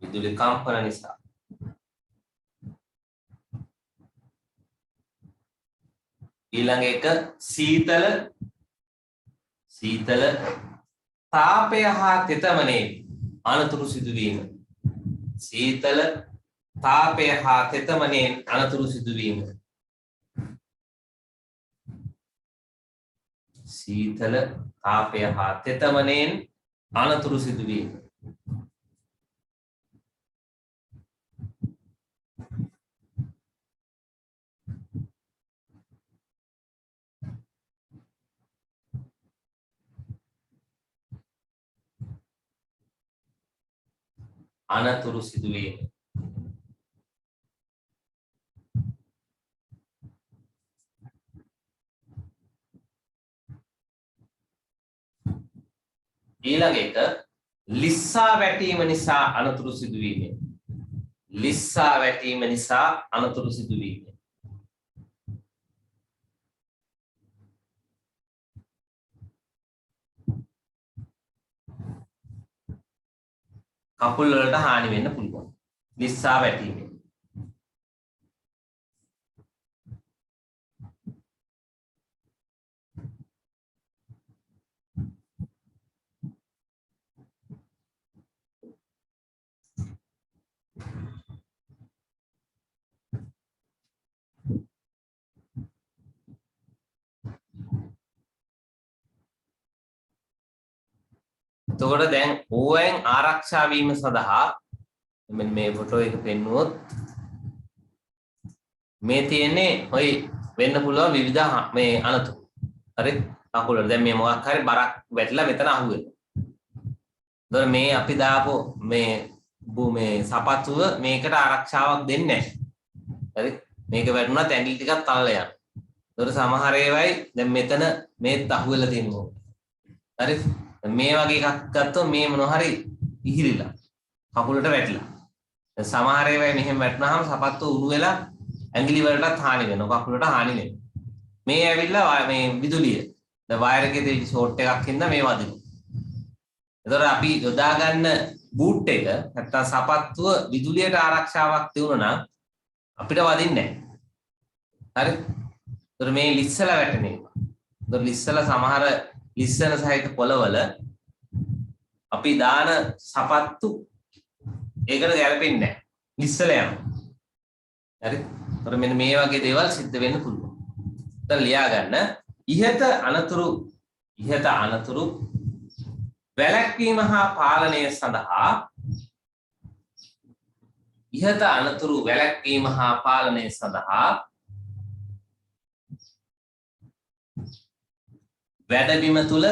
විදුලි කම්පන නිසා. ඊළඟ එක සීතල තාපය හා තෙතමනේ අනතුරු සිදුවීම. සීතල තාපය හා තෙතමනේ අනතුරු සිදුවීම. සීතල තාපය හා තෙතමනේ අනතුරු සිදුවීම. අනතුරු සිදුවීම. ඊළඟ එක ලිස්සා වැටීම නිසා අනතුරු සිදුවීම. ලිස්සා වැටීම නිසා අනතුරු සිදුවීම. කකුල් වලට හානි වෙන්න පුළුවන්. ලිස්සා වැටීම. එතකොට දැන් ඕවෙන් ආරක්ෂා වීම සඳහා මෙන්න මේ ෆොටෝ එක පෙන්නුවොත් මේ තියෙන්නේ ඔය වෙන්න පුළුවන් විවිධ මේ අනතුරු. හරි? කකුල දැන් මේ මොකක් හරි බරක් වැටිලා මෙතන අහුවෙනවා. එතකොට මේ අපි දාපු මේ සපත්තුව මේකට ආරක්ෂාවක් දෙන්නේ නැහැ. හරි? මේක වැටුණත් ඇඟිලි ටිකක් තල්ල යනවා. එතකොට සමහර ඒවායි දැන් මෙතන මේත් අහුවෙලා තියෙනවා. හරි? මේ වගේ එකක් ගත්තොත් මේ මොන හරි ඉහිලිලා කකුලට වැටිලා. දැන් සමහර ඒවායි මෙහෙම වැටුනහම සපත්තුව උණු වෙලා ඇඟිලි වලටත් හානි වෙනවා. කකුලට හානි වෙනවා. මේ ඇවිල්ලා මේ විදුලිය. දැන් වයර් එකේ තියෙන ෂෝට් එකක් හින්දා මේ වදිනවා. එතකොට අපි යොදා ගන්න බූට් එක නැත්තම් සපත්තුව විදුලියට ආරක්ෂාවක් තියුණා නම් අපිට වදින්නේ නැහැ. හරි? එතකොට මේ ලිස්සලා වැටෙන ඒවා. එතකොට ලිස්සලා සමහර ලිස්සන සහිත පොළවල අපි දාන සපත්තු ඒකට ගැලපෙන්නේ නැහැ. ලිස්සලා යනවා. හරි? එතකොට මෙන්න මේ වගේ දේවල් සිද්ධ වෙන්න පුළුවන්. දැන් ලියා ගන්න ඉහත අනතුරු වැළැක්වීම හා පාලනය සඳහා ඉහත අනතුරු වැළැක්වීම හා පාලනය සඳහා වැඩබිම තුල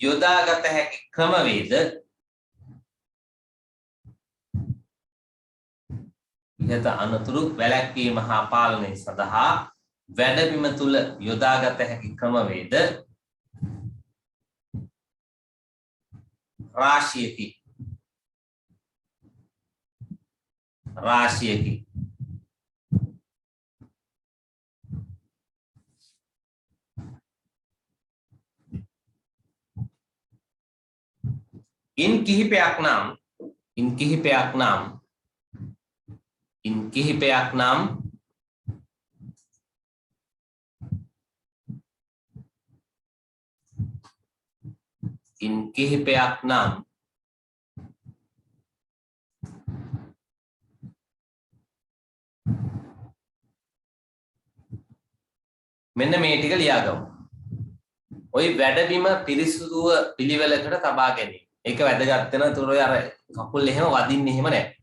යොදාගත හැකි ක්‍රමවේද ඉහත අනතුරු වැළැක්වීම හා පාලනය සඳහා වැඩබිම තුල යොදාගත හැකි ක්‍රමවේද රාශියකි. ඉන් කිහිපයක් නම් මෙන්න මේ ටික ලියාගමු. ওই වැඩබිම පිරිසුදුව පිළිවෙලකට තබා ගැනීම. ඒක වැදගත් වෙන තුරු අර කකුල් එහෙම වදින්නේ එහෙම නැහැ.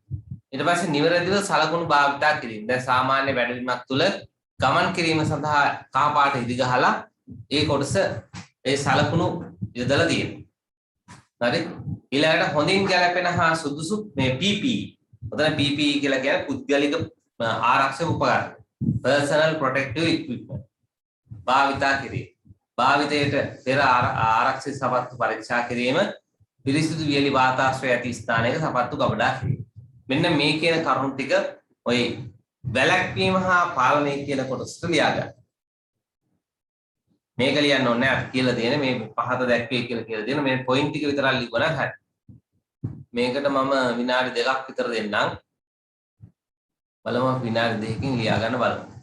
ඊට පස්සේ නිවැරදිව සලකුණු භාවිතා කිරීම. දැන් සාමාන්‍ය වැඩබිමක් තුල ගමන් කිරීම සඳහා කහ පාට ඉදි ගහලා ඒ කොටස ඒ සලකුණු යොදලා තියෙනවා. හරි? ඊළඟට හොඳින් ගැලපෙන හා සුදුසු මේ PPE. ඔතන PPE කියලා කියන්නේ පුද්ගලික ආරක්ෂක උපකරණ. Personal Protective Equipment. භාවිතා කිරීම. භාවිතයට පෙර ආරක්ෂක සපත්තු පරීක්ෂා කිරීම. පිරිසිදු වියලි වාතාශ්‍රය ඇති ස්ථානයක සපත්තු ගබඩා කිරීම. මෙන්න මේ කියන කරුණු ටික ඔය වැළැක්වීම හා පාලනය කියන කොටසට ලියා ගන්න. මේක ලියන්න ඕනේ නැහැ. අපි කියලා දෙන මේ පහත දැක්කේ කියලා දෙන මේ පොයින්ට් ටික විතරක් ලියුවා නම් හරි. මේකට මම විනාඩි 2ක් විතර දෙන්නම්. බලමු විනාඩි 2කින් ලියා ගන්න බලමු.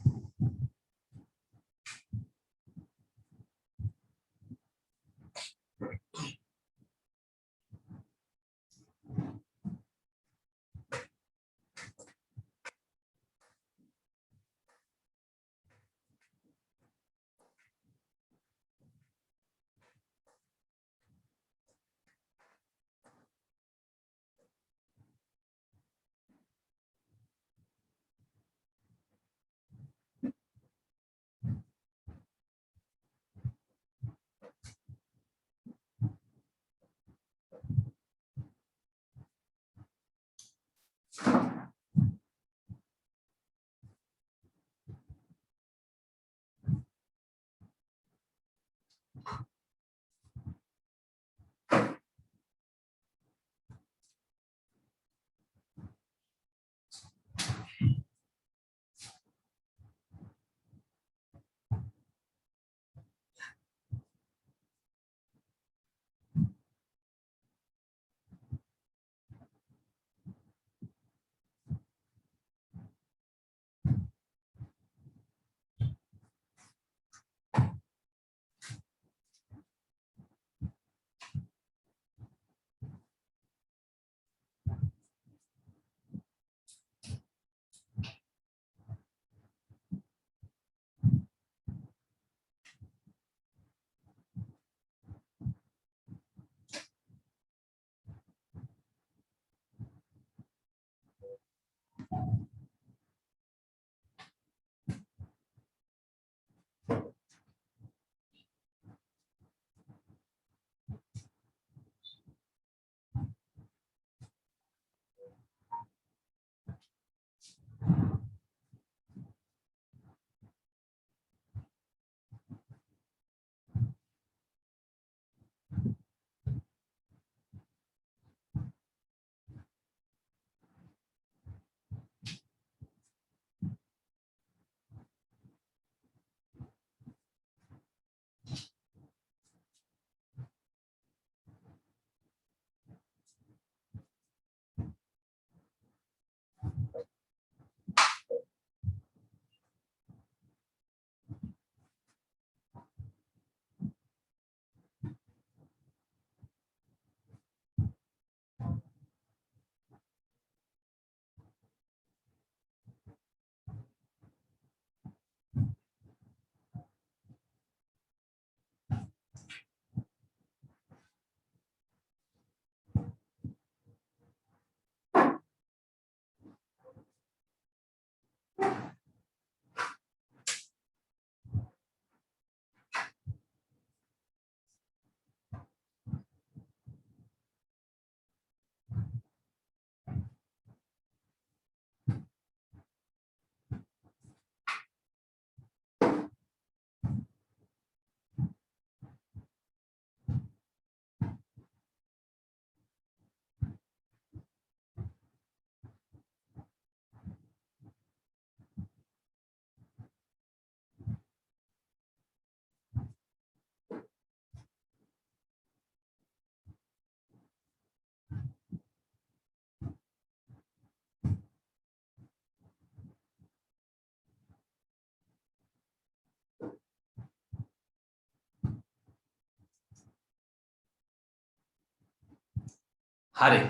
හරි.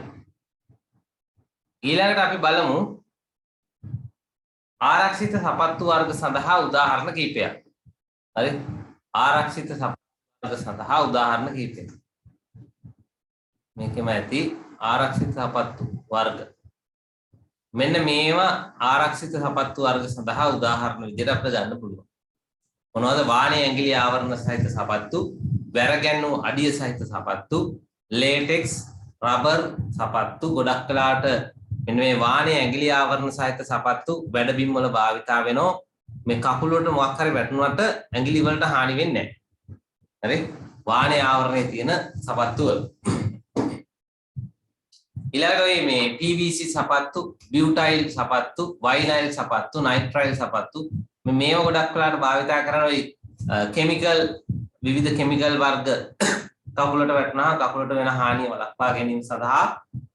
ඊළඟට අපි බලමු ආරක්ෂිත සපත්තු වර්ග සඳහා උදාහරණ කිහිපයක්. හරි. ආරක්ෂිත සපත්තු වර්ග සඳහා උදාහරණ කිහිපයක්. මේකෙම ඇති ආරක්ෂිත සපත්තු වර්ග. මෙන්න මේවා ආරක්ෂිත සපත්තු වර්ග සඳහා උදාහරණ විදිහට අපිට ගන්න පුළුවන්. මොනවද? වාණේ ඇඟිලි ආවරණ සහිත සපත්තු, වැරගැන්වු අඩිය සහිත සපත්තු, ලේටෙක්ස් රබර් සපත්තු. ගොඩක් වෙලාවට මෙන්න මේ වාණේ ඇඟිලි ආවරණ සහිත සපත්තු වැඩබිම් වල භාවිතා වෙනවා. මේ කකුල වලට මොකක් හරි වැටුණාට ඇඟිලි වලට හානි වෙන්නේ නැහැ. හරි? වාණේ ආවරණයේ තියෙන සපත්තු වල. ඊළඟට මේ PVC සපත්තු, බියුටයිල් සපත්තු, වයිනයිල් සපත්තු, නයිට්‍රයිල් සපත්තු මේවා ගොඩක් වෙලාවට භාවිතා කරන ওই කිමිකල් විවිධ කිමිකල් වර්ග කකුලට වැටුණා කකුලට වෙන හානිය වළක්වා ගැනීම සඳහා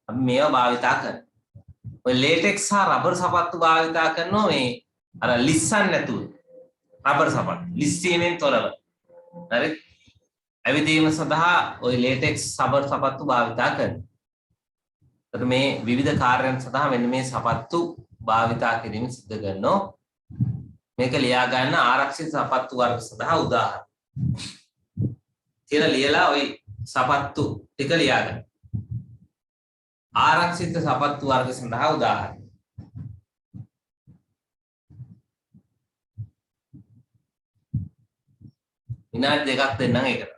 අපි මේවා භාවිතා කරනවා. ඔය ලේටෙක්ස් සහ රබර් සපත්තු භාවිතා කරනවා මේ අර ලිස්සන් නැතුව. රබර් සපත්තු ලිස්සීමෙන් තොරව. හරි? ඇවිදීම සඳහා ওই ලේටෙක්ස් රබර් සපත්තු භාවිතා කරනවා. එතකොට මේ විවිධ කාර්යයන් සඳහා මෙන්න මේ සපත්තු භාවිතා කිරීම සිදු කරනවා. මේක ලියා ගන්න ආරක්ෂිත සපත්තු වර්ග සඳහා උදාහරණ. කියලා ලියලා ওই සපත්තු ටික ලියා ගන්න. ආරක්ෂිත සපත්තු වර්ග සඳහා උදාහරණ. විනාඩි දෙකක් දෙන්නම් ඒකට.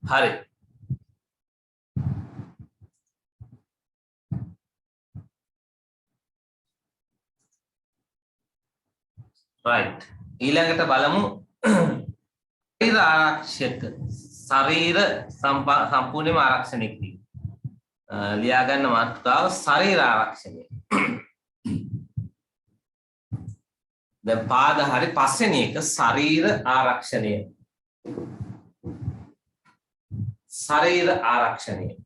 හරි. right. ඊළඟට බලමු ශරීර ආරක්ෂක ශරීර සම්පූර්ණයෙන්ම ආරක්ෂණය කිරීම. ලියා ගන්න මාතෘකාව ශරීර ආරක්ෂණය. දැන් පාද හරි පස්වෙනි එක ශරීර ආරක්ෂණය. ශරීර ආරක්ෂණය.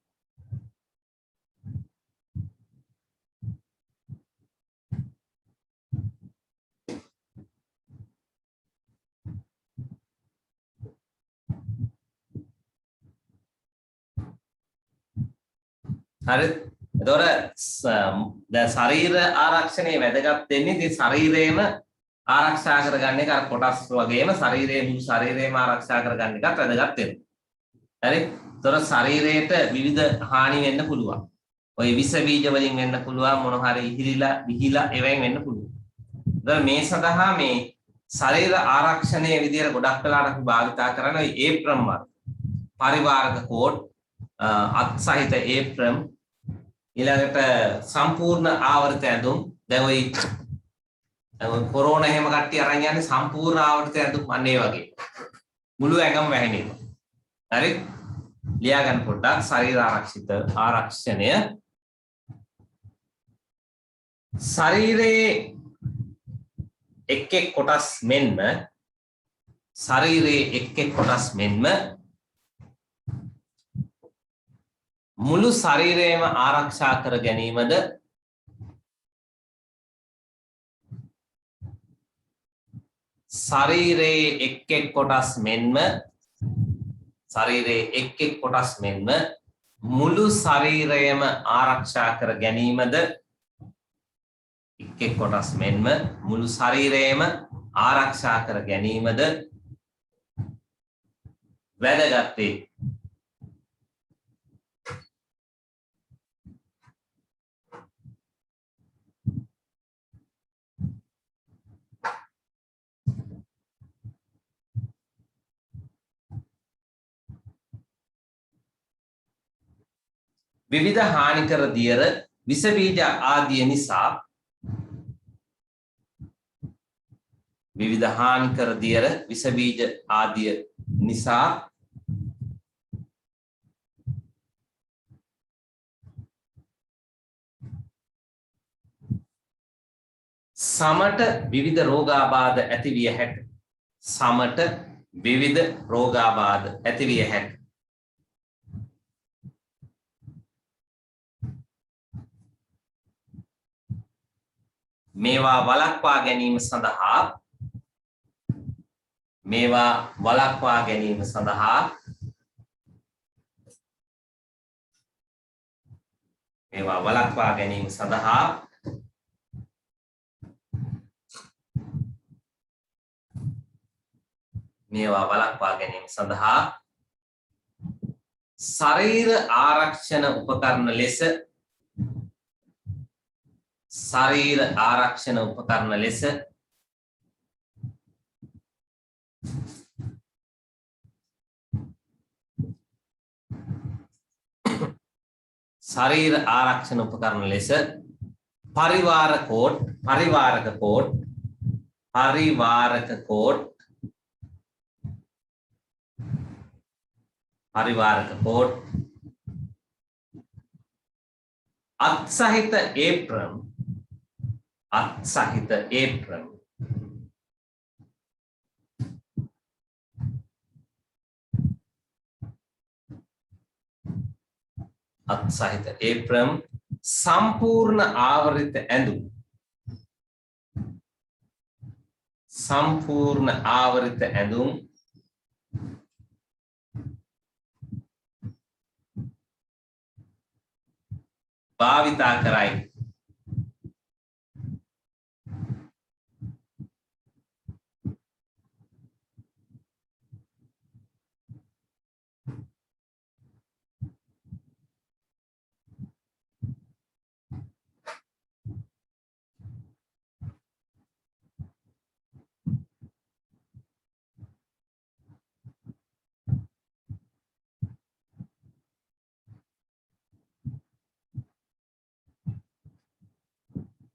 හරි. එතකොට දැන් ශරීර ආරක්ෂණය වැදගත් වෙන්නේ ඉතින් ශරීරයම ආරක්ෂා කරගන්න එක අර කොටස් වගේම ශරීරයේ මුළු ශරීරයම ආරක්ෂා කරගන්න එකත් වැදගත් වෙනවා. හරි. එතකොට ශරීරයට විවිධ හානි වෙන්න පුළුවන්. ඔය විස බීජ වලින් වෙන්න පුළුවන් මොන හරි ඉහිලිලා විහිලා ඒවෙන් වෙන්න පුළුවන්. එතකොට මේ සඳහා මේ ශරීර ආරක්ෂණයේ විදියට ගොඩක් වෙලාට අපි භාවිතා කරන ඔය ඒප්‍රම් වර්ග පරිවාරක කෝඩ් අත් සහිත ඒප්‍රම් ඊළඟට සම්පූර්ණ ආවෘත ඇඳුම් දැන් ඔය කොරෝනා එහෙම කට්ටිය අරන් යන්නේ සම්පූර්ණ ආවෘත ඇඳුම් අන්න ඒ වගේ මුළු ඇඟම වැහෙනවා. හරි ලියා ගන්න පොඩ්ඩක් ශරීර ආරක්ෂණය ශරීරයේ එක් එක් කොටස් මෙන්ම ශරීරයේ එක් එක් කොටස් මෙන්ම මුළු ශරීරයම ආරක්ෂා කර ගැනීමද ශරීරයේ එක් එක් කොටස් මෙන්ම ශරීරයේ එක් එක් කොටස් මෙන්ම මුළු ශරීරයම ආරක්ෂා කර ගැනීමද එක් එක් කොටස් මෙන්ම මුළු ශරීරයම ආරක්ෂා කර ගැනීමද වැදගත් වේ. විවිධ හානිකර දියර විස බීජ ආදිය නිසා විවිධ හානිකර දියර විස බීජ ආදිය නිසා සමට විවිධ රෝගාබාධ ඇතිවිය හැක. සමට විවිධ රෝගාබාධ ඇතිවිය හැක. මේවා වළක්වා ගැනීම සඳහා ශරීර ආරක්ෂණ උපකරණ ලෙස පරිවාරක කෝඩ් අත් සහිත ඒප්‍රම් සම්පූර්ණ ආවෘත ඇඳුම් භාවිතා කරයි.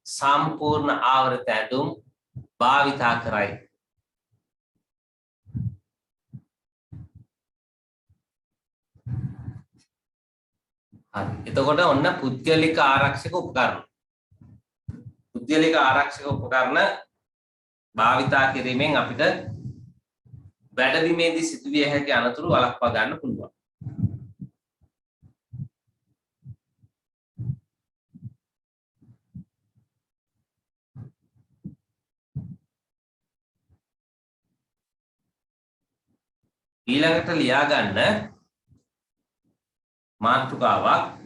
සම්පූර්ණ ආවෘත ඇඳුම් භාවිතා කරයි. හරි. එතකොට ඔන්න පුද්ගලික ආරක්ෂක උපකරණ. පුද්ගලික ආරක්ෂක උපකරණ භාවිතා කිරීමෙන් අපිට වැඩබිමේදී සිදුවිය හැකි අනතුරු වළක්වා ගන්න පුළුවන්. ඊළඟට ලියා ගන්න මාතෘකාවක්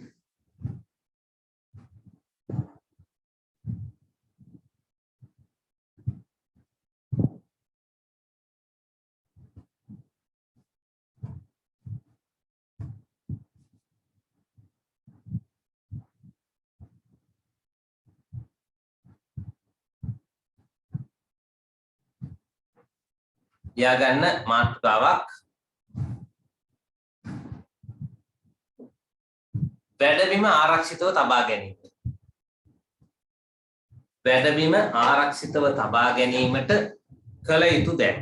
වැඩබිම ආරක්ෂිතව තබා ගැනීම. වැඩබිම ආරක්ෂිතව තබා ගැනීමට කළ යුතු දෑ.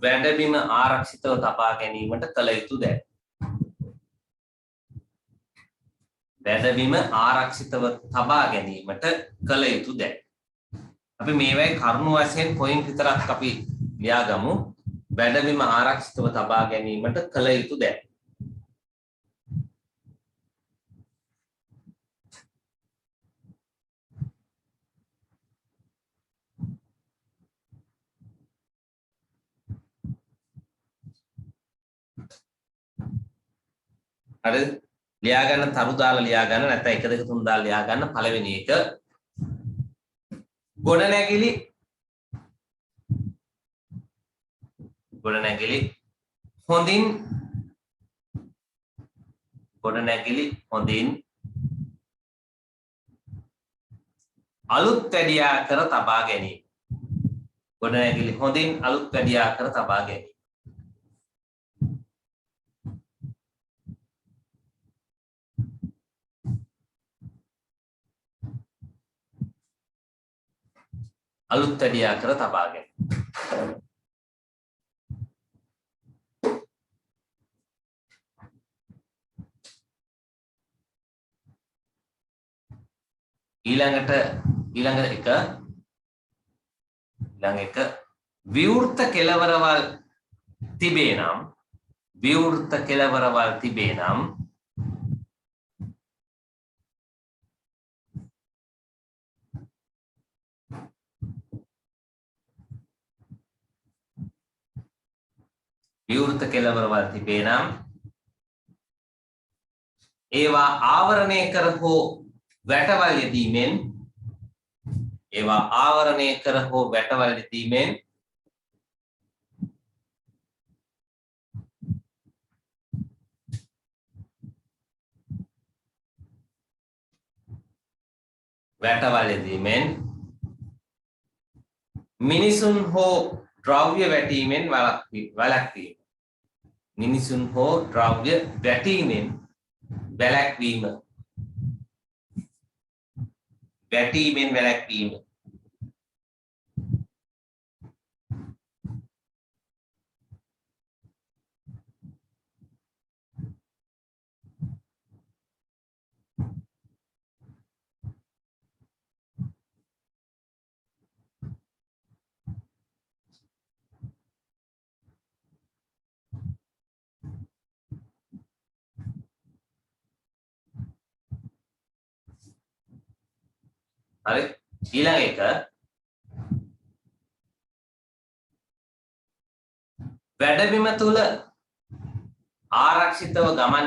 වැඩබිම ආරක්ෂිතව තබා ගැනීමට කළ යුතු දෑ. වැඩබිම ආරක්ෂිතව තබා ගැනීමට කළ යුතු දෑ. අපි මේවයි කරුණු වශයෙන් පොයින්ට් විතරක් අපි ලියාගමු. වැඩබිම ආරක්ෂිතව තබා ගැනීමට කළ යුතු දෑ. හරි ලියා ගන්න තරු දාලා ලියා ගන්න නැත්නම් 1 2 3 දාලා ලියා ගන්න. පළවෙනි එක ගොඩනැගිලි හොඳින් අලුත් වැඩියා කර තබා ගැනීම. ගොඩනැගිලි හොඳින් අලුත් වැඩියා කර තබා ගැනීම. අලුත් වැඩියා කර තබා ගැනීම. ඊළඟ එක විවෘත කෙළවරවල් තිබේ නම් ඒවා ආවරණය කර හෝ වැටවල් යෙදීමෙන් මිනිසුන් හෝ ද්‍රව්‍ය වැටීමෙන් වැළැක්වීම. හරි ඊළඟ එක වැඩබිම තුල ආරක්ෂිතව ගමන්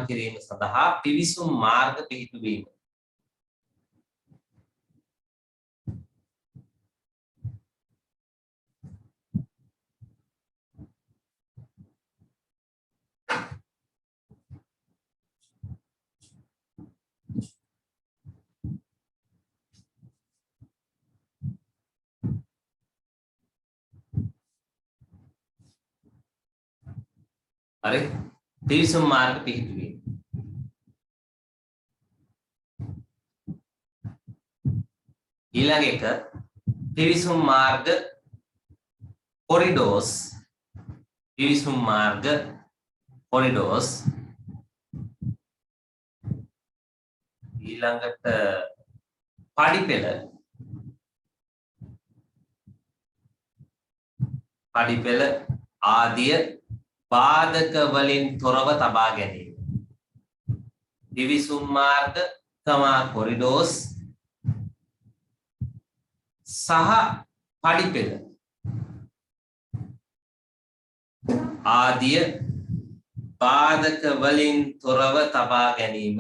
කිරීම සඳහා පිවිසුම් මාර්ග පිහිටුවීම. හරි පිවිසුම් මාර්ග පිහිටුවීම. ඊළඟ එක පිවිසුම් මාර්ග corridors පිවිසුම් මාර්ග corridors ඊළඟට පඩිපෙළ ආදිය බාධක වලින් තොරව තබා ගැනීම. පිවිසුම් මාර්ග corridors සහ පඩිපෙළ ආදිය බාධක වලින් තොරව තබා ගැනීම.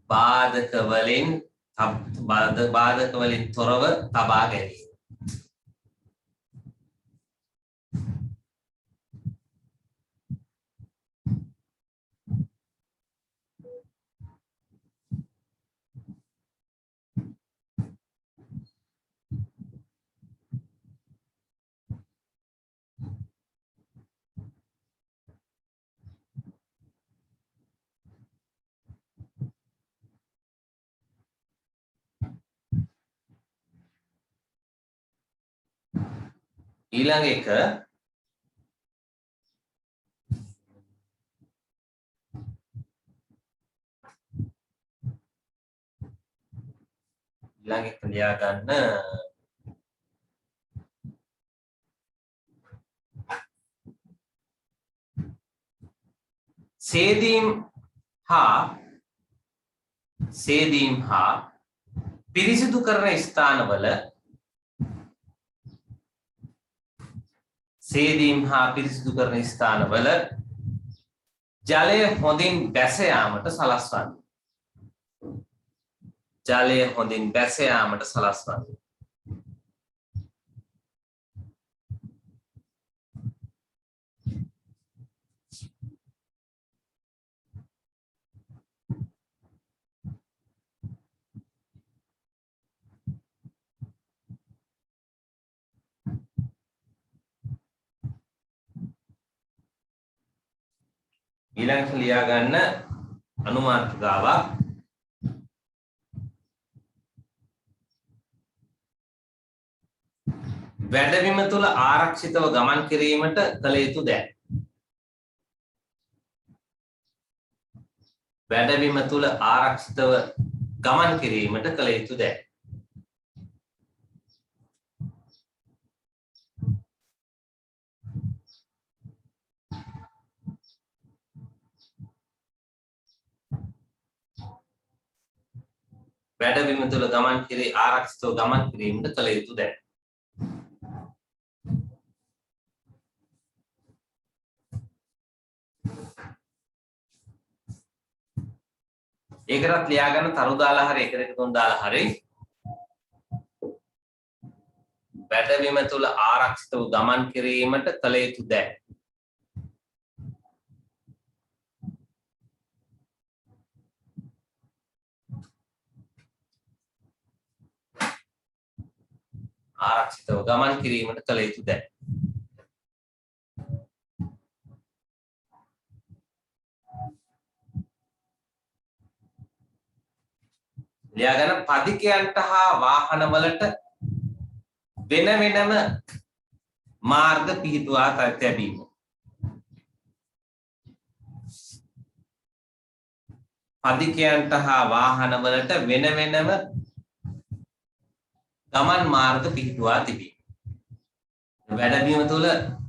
බාධක වලින් තොරව තබා ගැනීම. ඊළඟ එක ලියා ගන්න සේදීම් හා පිරිසිදු කරන ස්ථානවල ජලය හොඳින් බැස යාමට සලස්වන්නේ. ඊළඟට ලියා ගන්න අනුමාත්‍රිකාවක් වැඩබිම තුල ආරක්ෂිතව ගමන් කිරීමට කළ යුතු දෑ. වැඩබිම තුල ආරක්ෂිතව ගමන් කිරීමට කළ යුතු දෑ. වැඩබිම තුල ආරක්ෂිතව ගමන් කිරීමට කළ යුතු දෑ. ඒකටත් ලියා ගන්න තරු දාලා හරි 1 2 3 දාලා හරි වැඩබිම තුල ආරක්ෂිතව ගමන් කිරීමට කළ යුතු දෑ. ආරක්ෂිතව ගමන් කිරීමට කළ යුතු දෑ. ලියාගෙන පදිකයන්ට හා වාහනවලට වෙන වෙනම මාර්ග පිහිටුවා තැබීම. පදිකයන්ට හා වාහනවලට වෙන වෙනම ගමන් මාර්ග පිහිටුවා තිබීම. වැඩබිම තුල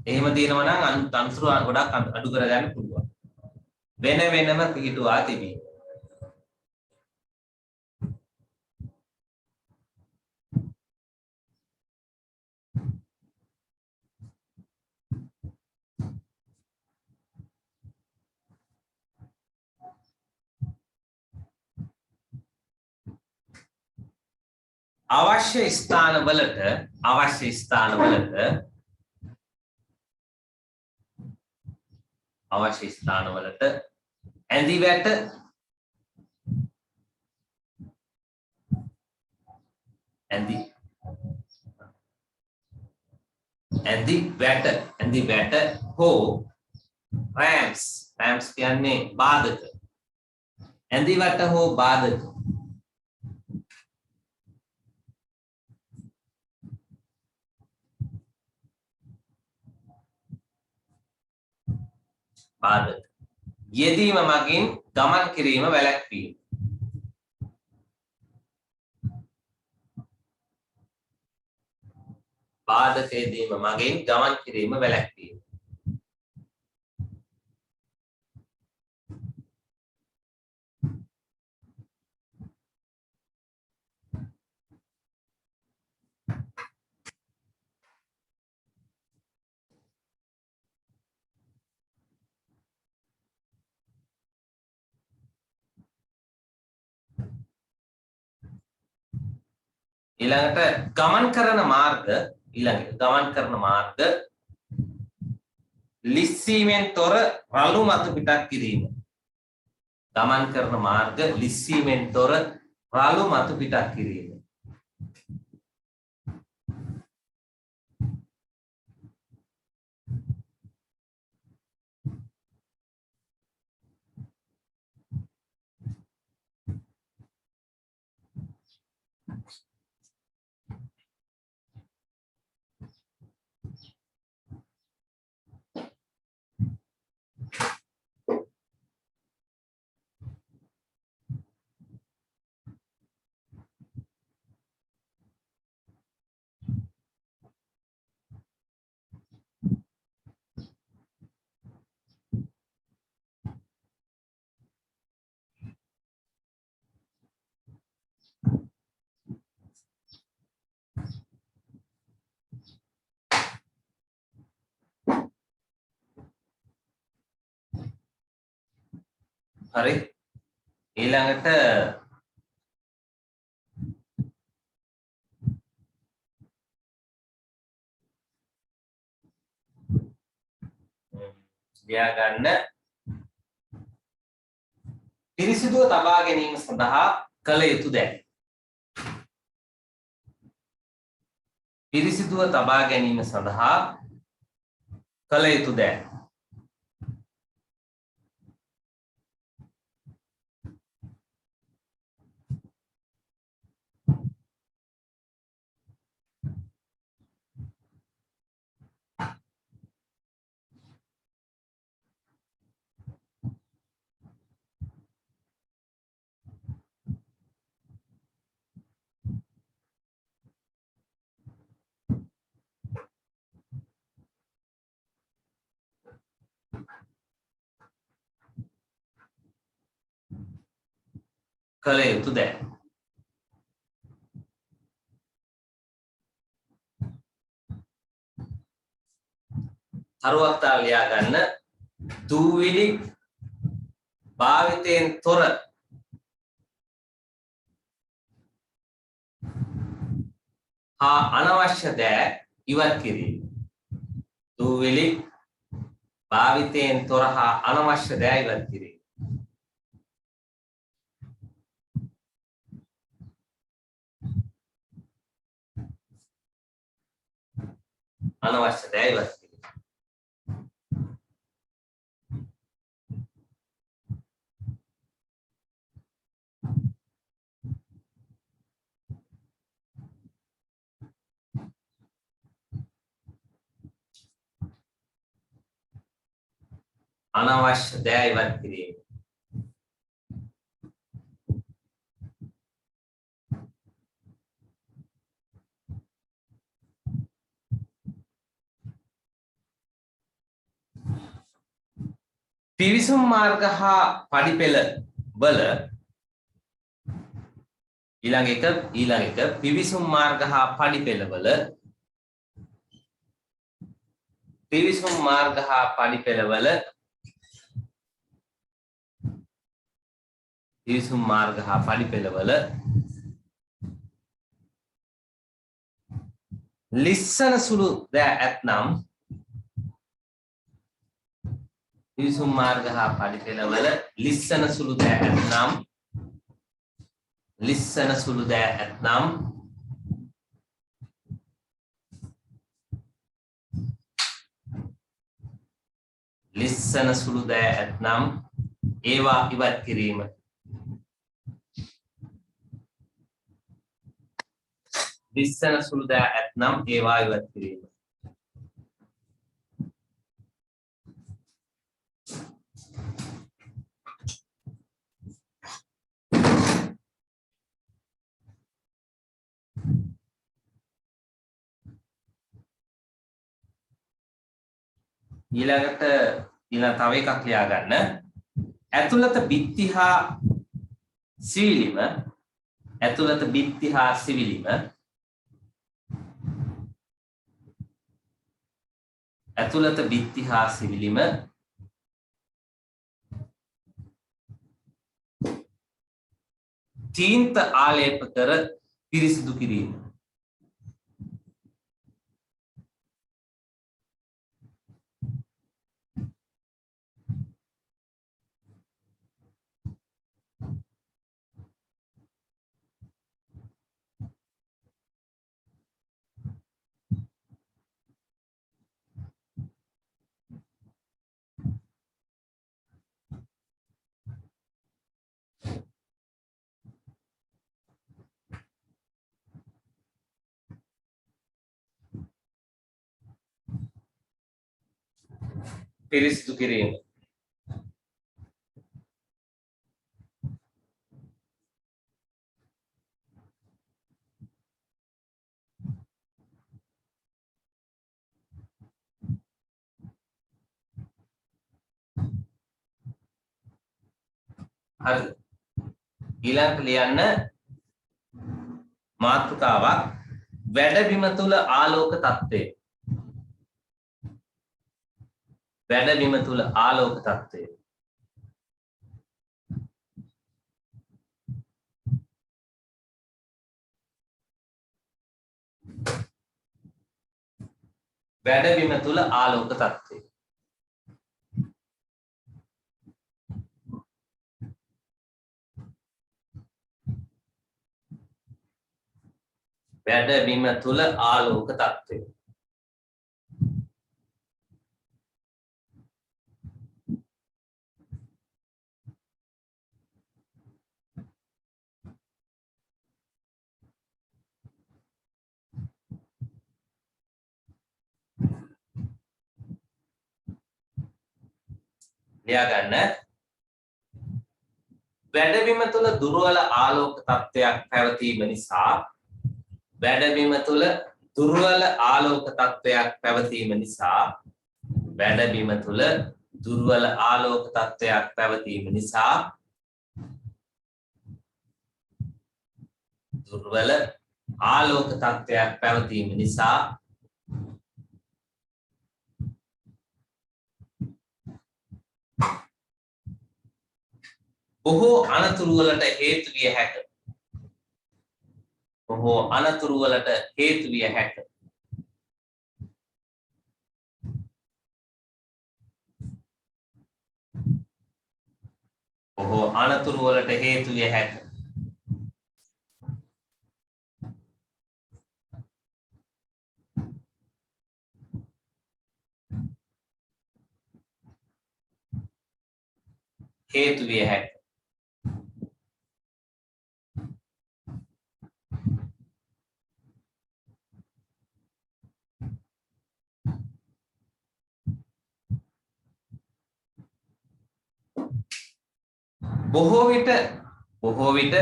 එහෙම තියෙනවා නම් අන්තරු ගොඩක් අඩු කරගන්න පුළුවන්. වෙන වෙනම පිහිටුවා තිබීම. අවශ්‍ය ස්ථානවලට ඇඳි වැට හෝ රෑම්ස් කියන්නේ බාධක ඇඳිවට හෝ බාධක බාධක යෙදීම මගින් ගමන් කිරීම වැළැක්වීම බාධක යෙදීම මගින් ගමන් කිරීම වැළැක්වීම ඊළඟට ගමන් කරන මාර්ග ලිස්සීමෙන් තොර රළු මතු පිටක් කිරීම ගමන් කරන මාර්ග ලිස්සීමෙන් තොර රළු මතු පිටක් කිරීම හරි ඊළඟට ලියා ගන්න පිරිසිදුව තබා ගැනීම සඳහා කළ යුතු දෑ පිරිසිදුව තබා ගැනීම සඳහා කළ යුතු දෑ කළ යුතු දෑ හරුවක්තා ලියා ගන්න දූවිලි භාවිතයෙන් තොර හා අනවශ්‍ය දෑ ඉවත් කිරීම දූවිලි භාවිතයෙන් තොර හා අනවශ්‍ය දෑ ඉවත් කිරීම අනවශ්‍ය දෑ ඉවත් කිරීම අනවශ්‍ය දෑ ඉවත් කිරීම පිවිසුම් මාර්ග හා පඩිපෙළ වල ඊළඟ එක පිවිසුම් මාර්ග හා පඩිපෙළ වල පිවිසුම් මාර්ග හා පඩිපෙළ වල පිවිසුම් මාර්ග හා පඩිපෙළ වල ලිස්සන සුළු දෑ ඇතනම් පිවිසුම් මාර්ග හා පඩිපෙළ වල ලිස්සන සුළු දෑ ඇතනම් ලිස්සන සුළු දෑ ඇතනම් ලිස්සන සුළු දෑ ඇතනම් ඒවා ඉවත් කිරීම දිස්සන සුළු දෑ ඇතනම් ඒවා ඉවත් කිරීම. ඊළඟට තව එකක් ලියා ගන්න. ඇතුළත බිත්ති හා සිවිලිම ඇතුළත බිත්ති හා සිවිලිම ඇතුළත බිත්ති හා සිවිලිම තීන්ත ආලේප කර පිරිසිදු කිරීම. පිරිසිදු කිරීම. හරි. ඊළඟට ලියන්න මාතෘකාවක් වැඩබිම තුල ආලෝක තත්ත්වය. වැඩබිම තුල ආලෝක තත්ත්වය. වැඩබිම තුල ආලෝක තත්ත්වය. වැඩබිම තුල ආලෝක තත්ත්වය. ලියා ගන්න. වැඩබිම තුල දුර්වල ආලෝක තත්ත්වයක් පැවතීම නිසා වැඩබිම තුල දුර්වල ආලෝක තත්ත්වයක් පැවතීම නිසා වැඩබිම තුල දුර්වල ආලෝක තත්ත්වයක් පැවතීම නිසා දුර්වල ආලෝක තත්ත්වයක් පැවතීම නිසා බොහෝ අනතුරු වලට හේතු විය හැක. බොහෝ අනතුරු වලට හේතු විය හැක. බොහෝ අනතුරු වලට හේතු විය හැක. හේතු විය හැක. බොහෝ විට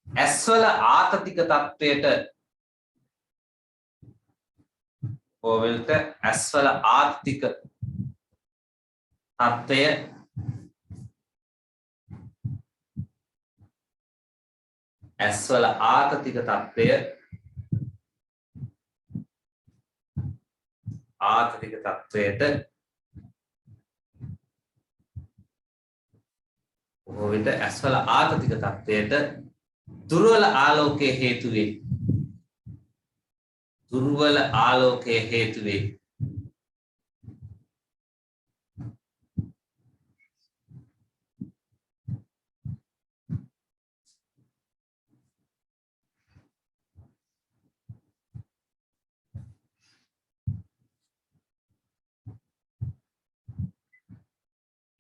ඇස්වල ආතතික තත්ත්වයට ඇස්වල ආතතික තත්ත්වය ඇස්වල ආතතික තත්ත්වය ආතතික තත්ත්වයට බොහෝ විට ඇස්වල ආතතික තත්ත්වයට දුර්වල ආලෝකයේ හේතු වේ. දුර්වල ආලෝකයේ හේතු වේ.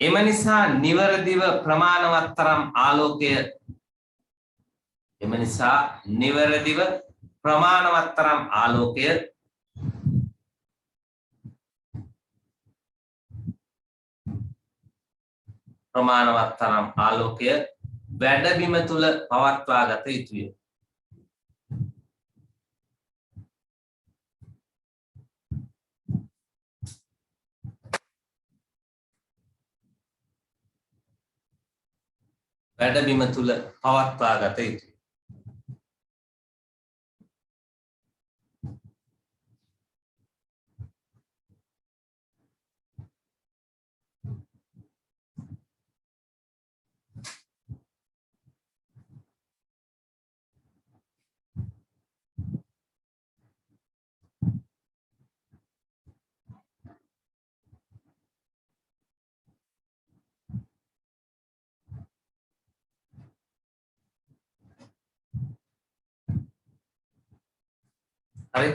එම නිසා නිවැරදිව ප්‍රමාණවත් තරම් ආලෝකය එම නිසා නිවැරදිව ප්‍රමාණවත් තරම් ආලෝකය වැඩබිම තුල පවත්වා ගත යුතුය. වැඩබිම තුල පවත්වා ගත යුතුය. හරි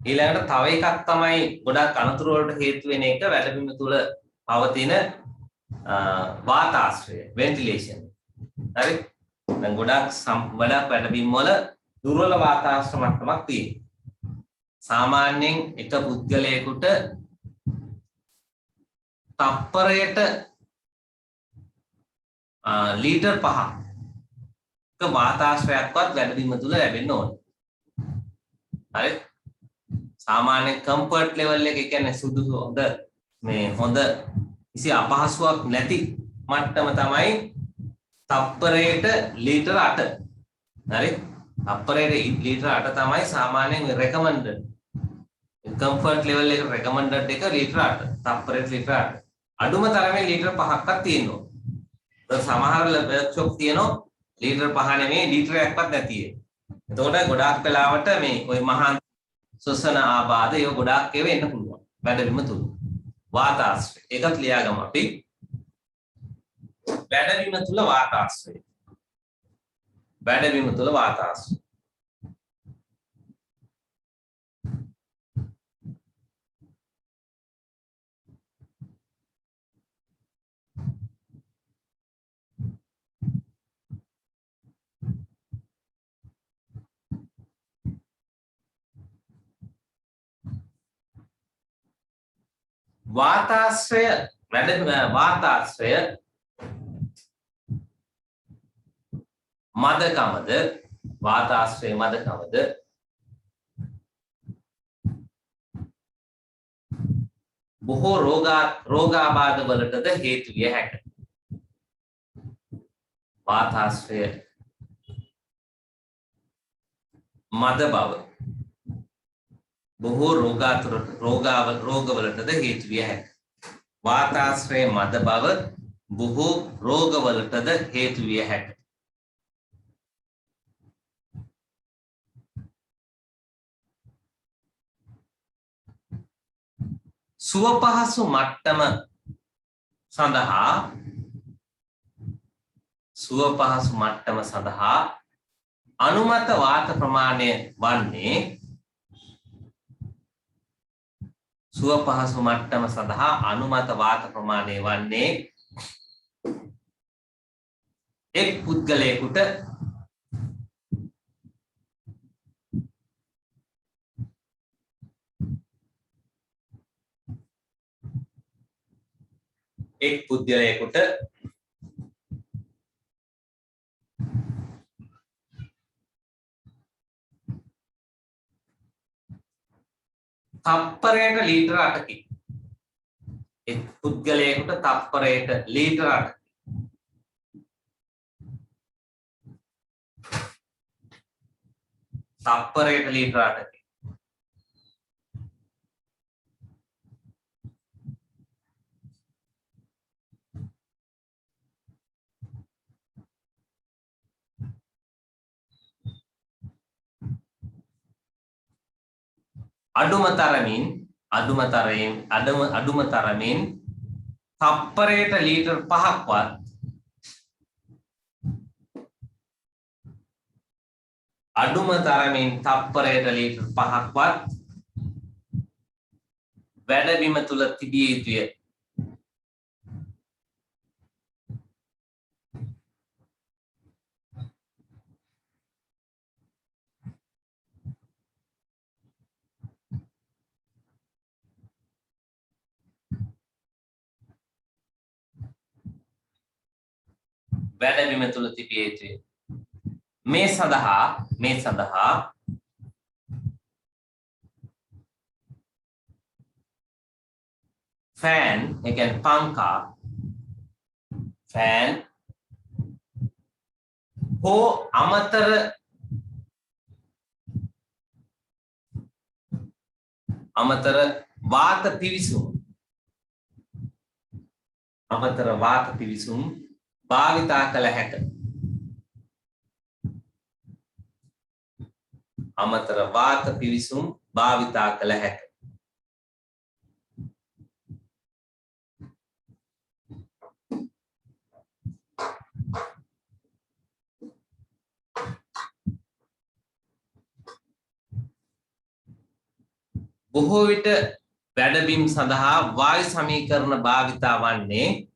ඊළඟට තව එකක් තමයි ගොඩක් අනතුරු වලට හේතු වෙන එක වැඩබිම තුල පවතින වාතාශ්‍රය ventilation. හරි දැන් ගොඩක් වැඩබිම් වල දුර්වල වාතාශ්‍ර මට්ටමක් තියෙනවා. සාමාන්‍යයෙන් එක පුද්ගලයෙකුට තප්පරයට ලීටර් 5ක වාතාශ්‍රයක්වත් වැඩබිම තුල ලැබෙන්න ඕනේ. හරි සාමාන්‍ය කම්ෆර්ට් ලෙවල් එක කියන්නේ සුදුසු හොඳ කිසි අපහසුාවක් නැති මට්ටම තමයි තප්පරයට ලීටර් 8. හරි තප්පරයට ලීටර් 8 තමයි සාමාන්‍යයෙන් රෙකමන්ඩඩ්. කම්ෆර්ට් ලෙවල් එක රෙකමන්ඩඩ් එක ලීටර් 8. තප්පරයට ලීටර් 8. අඩුම තරමේ ලීටර් 5ක්වත් තියෙනවා. දැන් සමහර වර්ක්ෂොප් තියෙනවා ලීටර් 5 නෙමෙයි ලීටර් 1ක්වත් නැති ඒ. එතකොට ගොඩාක් වෙලාවට මේ ওই මහා ශ්වසන ආබාධ ඒව ගොඩාක් ඒවා එන්න පුළුවන්. වැඩබිම තුල. වාතාශ්‍රය. ඒකත් ලියාගමු අපි. වැඩබිම තුල වාතාශ්‍රය. වැඩබිම තුල වාතාශ්‍රය. වාතාශ්‍රය මදකමද වාතාශ්‍රය මදකමද බොහෝ රෝගාබාධ වලටද හේතු විය හැකිය. වාතාශ්‍රය මද බව බොහෝ රෝගවලටද හේතු විය හැකිය. වාතාශ්‍රය මද බව බොහෝ රෝගවලටද හේතු විය හැකිය. සුවපහසු මට්ටම සඳහා අනුමත වාත ප්‍රමාණය වන්නේ සුවපහසු මට්ටම සඳහා අනුමත වාත ප්‍රමාණය වන්නේ එක් පුද්ගලයෙකුට තප්පරයට ලීටර් 8කින් එක් පුද්ගලයෙකුට තප්පරයට ලීටර් 8 තප්පරයට ලීටර් 8කින් අඩුම තරමින් තප්පරයට ලීටර් 5ක්වත් වැඩබිම තුල තිබිය යුතුය. වැඩබිම තුල තිබිය යුතුයි. මේ සඳහා ෆෑන් ඒ කියන්නේ පංකා ෆෑන් හෝ අමතර වාත පිවිසුම් භාවිතා කළ හැක. අමතර වාත පිවිසුම් භාවිතා කළ හැක. බොහෝ විට වැඩබිම් සඳහා වායු සමීකරණ භාවිතා වන්නේ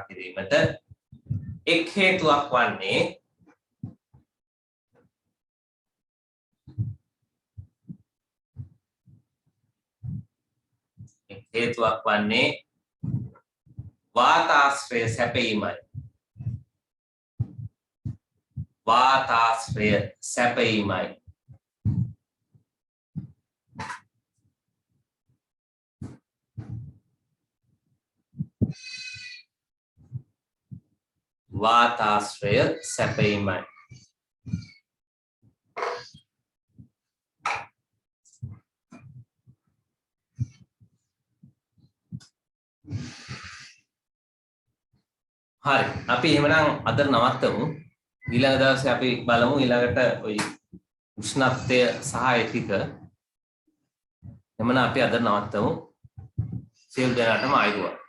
කිරීමට එක් හේතුවක් වන්නේ වාතාශ්‍රය සැපීමයි. හරි අපි එහෙමනම් අද නවත්තමු. ඊළඟ දවසේ අපි බලමු ඊළඟට ওই උෂ්ණත්වය සහ ඒ ටික. එහෙමනම් අපි අද නවත්තමු. සියලු දෙනාටම ආයුබෝවන්.